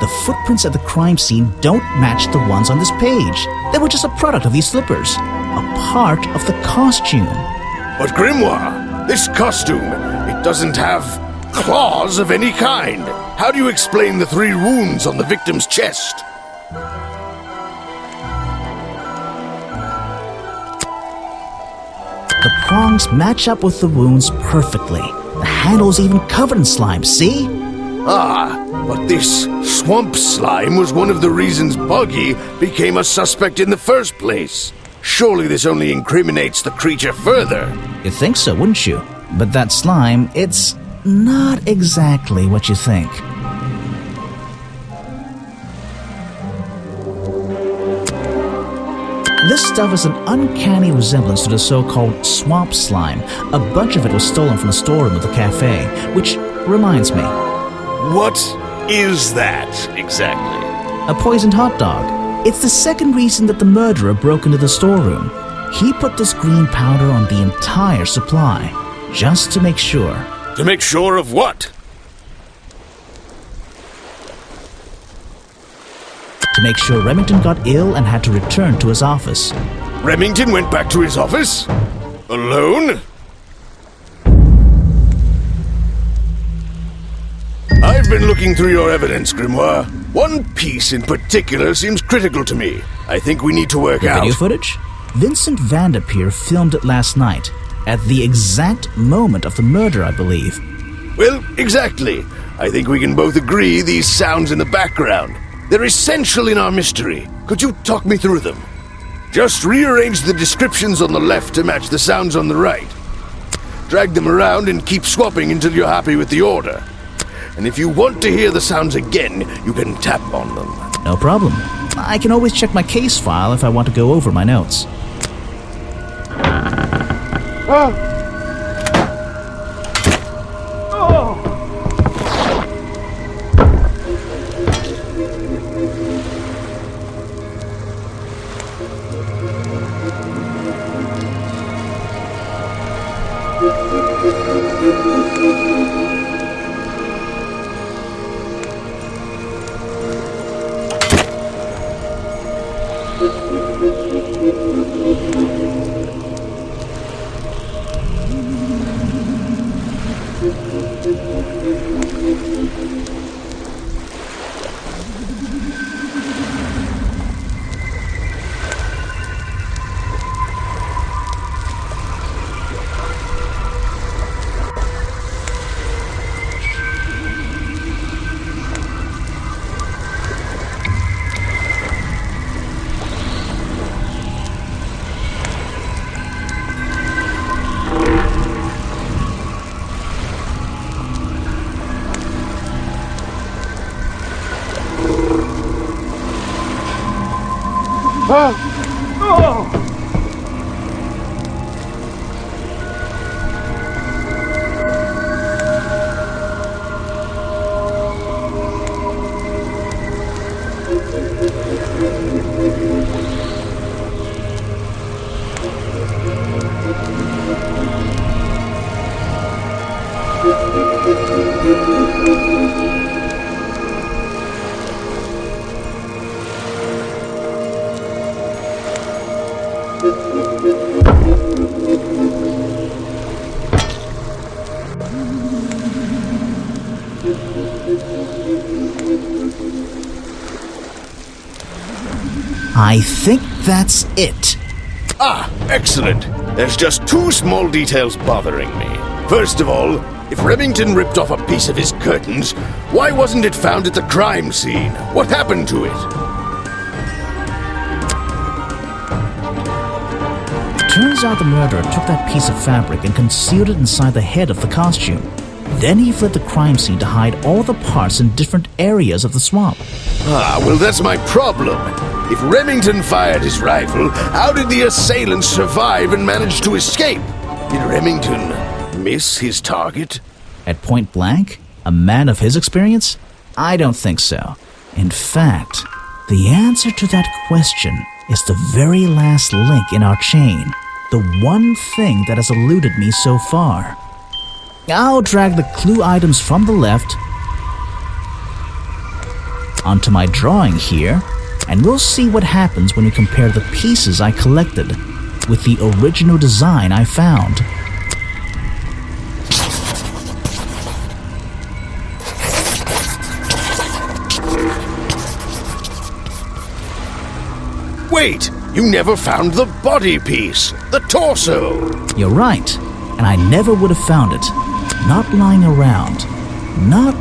The footprints at the crime scene don't match the ones on this page. They were just a product of these slippers. A part of the costume. But Grimoire, this costume, it doesn't have claws of any kind. How do you explain the 3 wounds on the victim's chest? The prongs match up with the wounds perfectly. The handle's even covered in slime, see? Ah, but this swamp slime was one of the reasons Buggy became a suspect in the first place. Surely this only incriminates the creature further. You'd think so, wouldn't you? But that slime, it's not exactly what you think. This stuff is an uncanny resemblance to the so-called swamp slime. A bunch of it was stolen from the storeroom of the cafe, which reminds me. What is that, exactly? A poisoned hot dog. It's the second reason that the murderer broke into the storeroom. He put this green powder on the entire supply, just to make sure. To make sure of what? To make sure Remington got ill and had to return to his office. Remington went back to his office? Alone? I've been looking through your evidence, Grimoire. One piece in particular seems critical to me. I think we need to work out. Video footage? Vincent Vanderpeer filmed it last night, at the exact moment of the murder, I believe. Well, exactly. I think we can both agree these sounds in the background. They're essential in our mystery. Could you talk me through them? Just rearrange the descriptions on the left to match the sounds on the right. Drag them around and keep swapping until you're happy with the order. And if you want to hear the sounds again, you can tap on them. No problem. I can always check my case file if I want to go over my notes. I think that's it. Ah, excellent. There's just 2 small details bothering me. First of all, if Remington ripped off a piece of his curtains, why wasn't it found at the crime scene? What happened to it? Turns out the murderer took that piece of fabric and concealed it inside the head of the costume. Then he fled the crime scene to hide all the parts in different areas of the swamp. Ah, well, that's my problem. If Remington fired his rifle, how did the assailant survive and manage to escape? Did Remington miss his target? At point blank? A man of his experience? I don't think so. In fact, the answer to that question is the very last link in our chain. The one thing that has eluded me so far. I'll drag the clue items from the left onto my drawing here, and we'll see what happens when we compare the pieces I collected with the original design I found. Wait! You never found the body piece! The torso! You're right, and I never would have found it. Not lying around. Not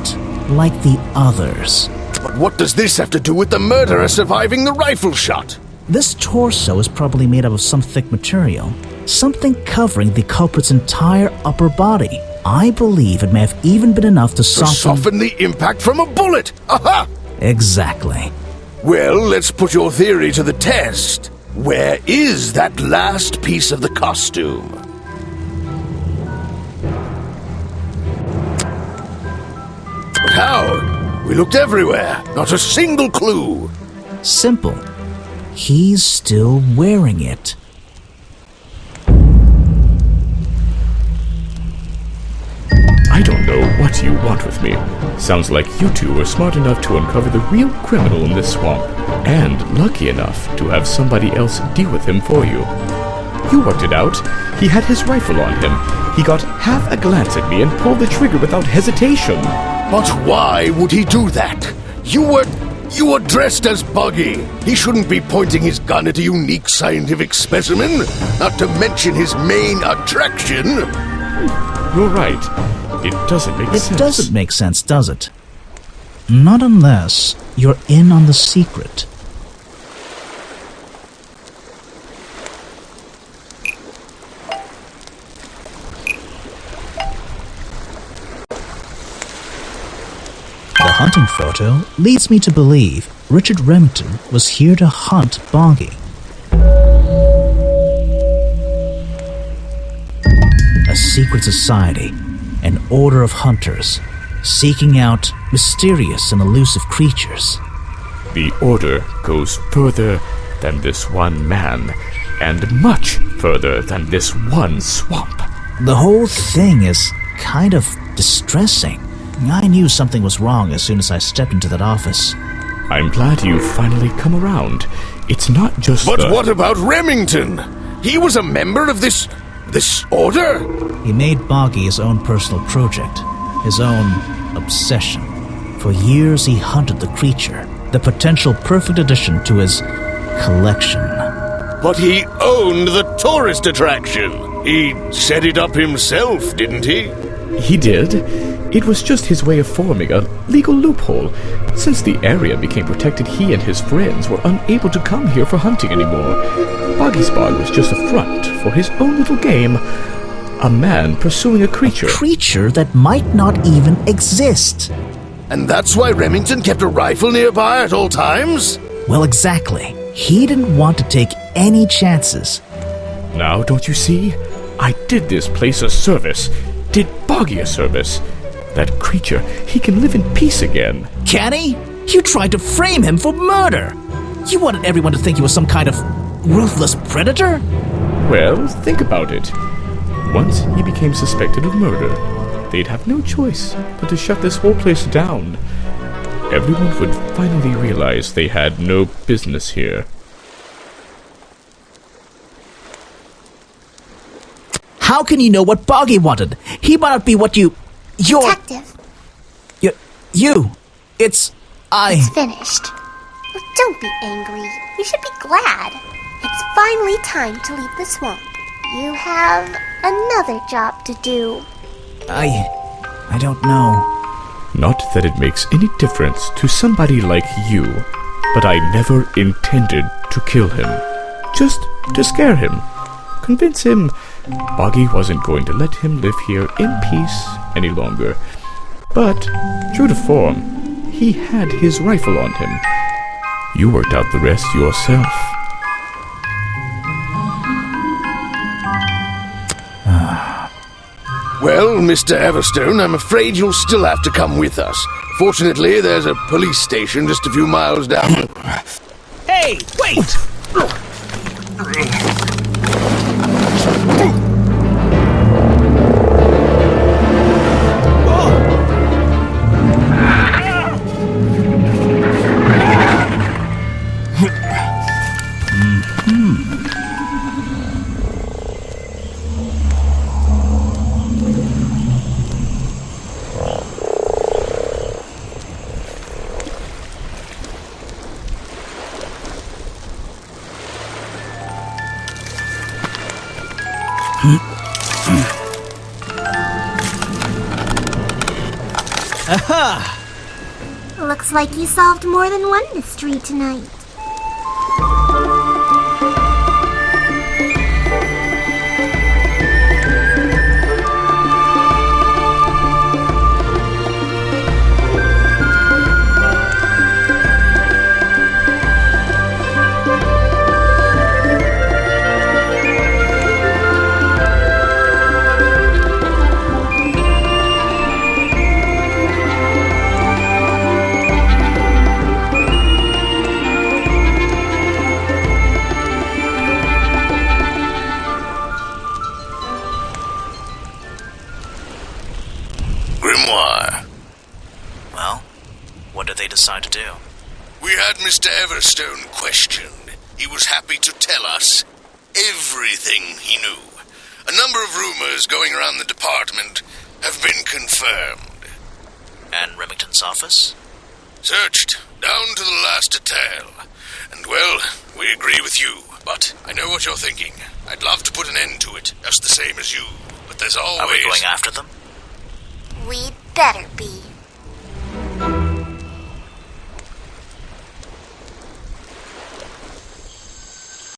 like the others. But what does this have to do with the murderer surviving the rifle shot? This torso is probably made up of some thick material. Something covering the culprit's entire upper body. I believe it may have even been enough to soften the impact from a bullet! Aha! Exactly. Well, let's put your theory to the test. Where is that last piece of the costume? But how? We looked everywhere. Not a single clue. Simple. He's still wearing it. I don't know what you want with me. Sounds like you two were smart enough to uncover the real criminal in this swamp, and lucky enough to have somebody else deal with him for you. You worked it out. He had his rifle on him. He got half a glance at me and pulled the trigger without hesitation. But why would he do that? You were dressed as Buggy. He shouldn't be pointing his gun at a unique scientific specimen, not to mention his main attraction. You're right. It doesn't make sense. It doesn't make sense, does it? Not unless you're in on the secret. The hunting photo leads me to believe Richard Remington was here to hunt Boggy. A secret society, an order of hunters, seeking out mysterious and elusive creatures. The order goes further than this one man, and much further than this one swamp. The whole thing is kind of distressing. I knew something was wrong as soon as I stepped into that office. I'm glad you've finally come around. It's not just But what about Remington? He was a member of this order? He made Boggy his own personal project, his own obsession. For years he hunted the creature, the potential perfect addition to his collection. But he owned the tourist attraction. He set it up himself, didn't he? He did. It was just his way of forming a legal loophole. Since the area became protected, he and his friends were unable to come here for hunting anymore. Boggy's Bog was just a front for his own little game. A man pursuing a creature. A creature that might not even exist. And that's why Remington kept a rifle nearby at all times? Well, exactly. He didn't want to take any chances. Now, don't you see? I did this place a service. Did Boggy a service. That creature, he can live in peace again. Can he? You tried to frame him for murder. You wanted everyone to think he was some kind of ruthless predator? Well, think about it. Once he became suspected of murder, they'd have no choice but to shut this whole place down. Everyone would finally realize they had no business here. How can you know what Boggy wanted? He might not be what you're... Detective. It's finished. Well, don't be angry. You should be glad. It's finally time to leave the swamp. You have another job to do. I don't know. Not that it makes any difference to somebody like you, but I never intended to kill him. Just to scare him. Convince him Boggy wasn't going to let him live here in peace any longer. But, true to form, he had his rifle on him. You worked out the rest yourself. Well, Mr. Everstone, I'm afraid you'll still have to come with us. Fortunately, there's a police station just a few miles down. Hey, wait! Aha! Looks like you solved more than one mystery tonight. Grimoire. Well, what did they decide to do? We had Mr. Everstone questioned. He was happy to tell us everything he knew. A number of rumors going around the department have been confirmed. And Remington's office? Searched, down to the last detail. And well, we agree with you, but I know what you're thinking. I'd love to put an end to it, just the same as you. But there's always... Are we going after them? We'd better be.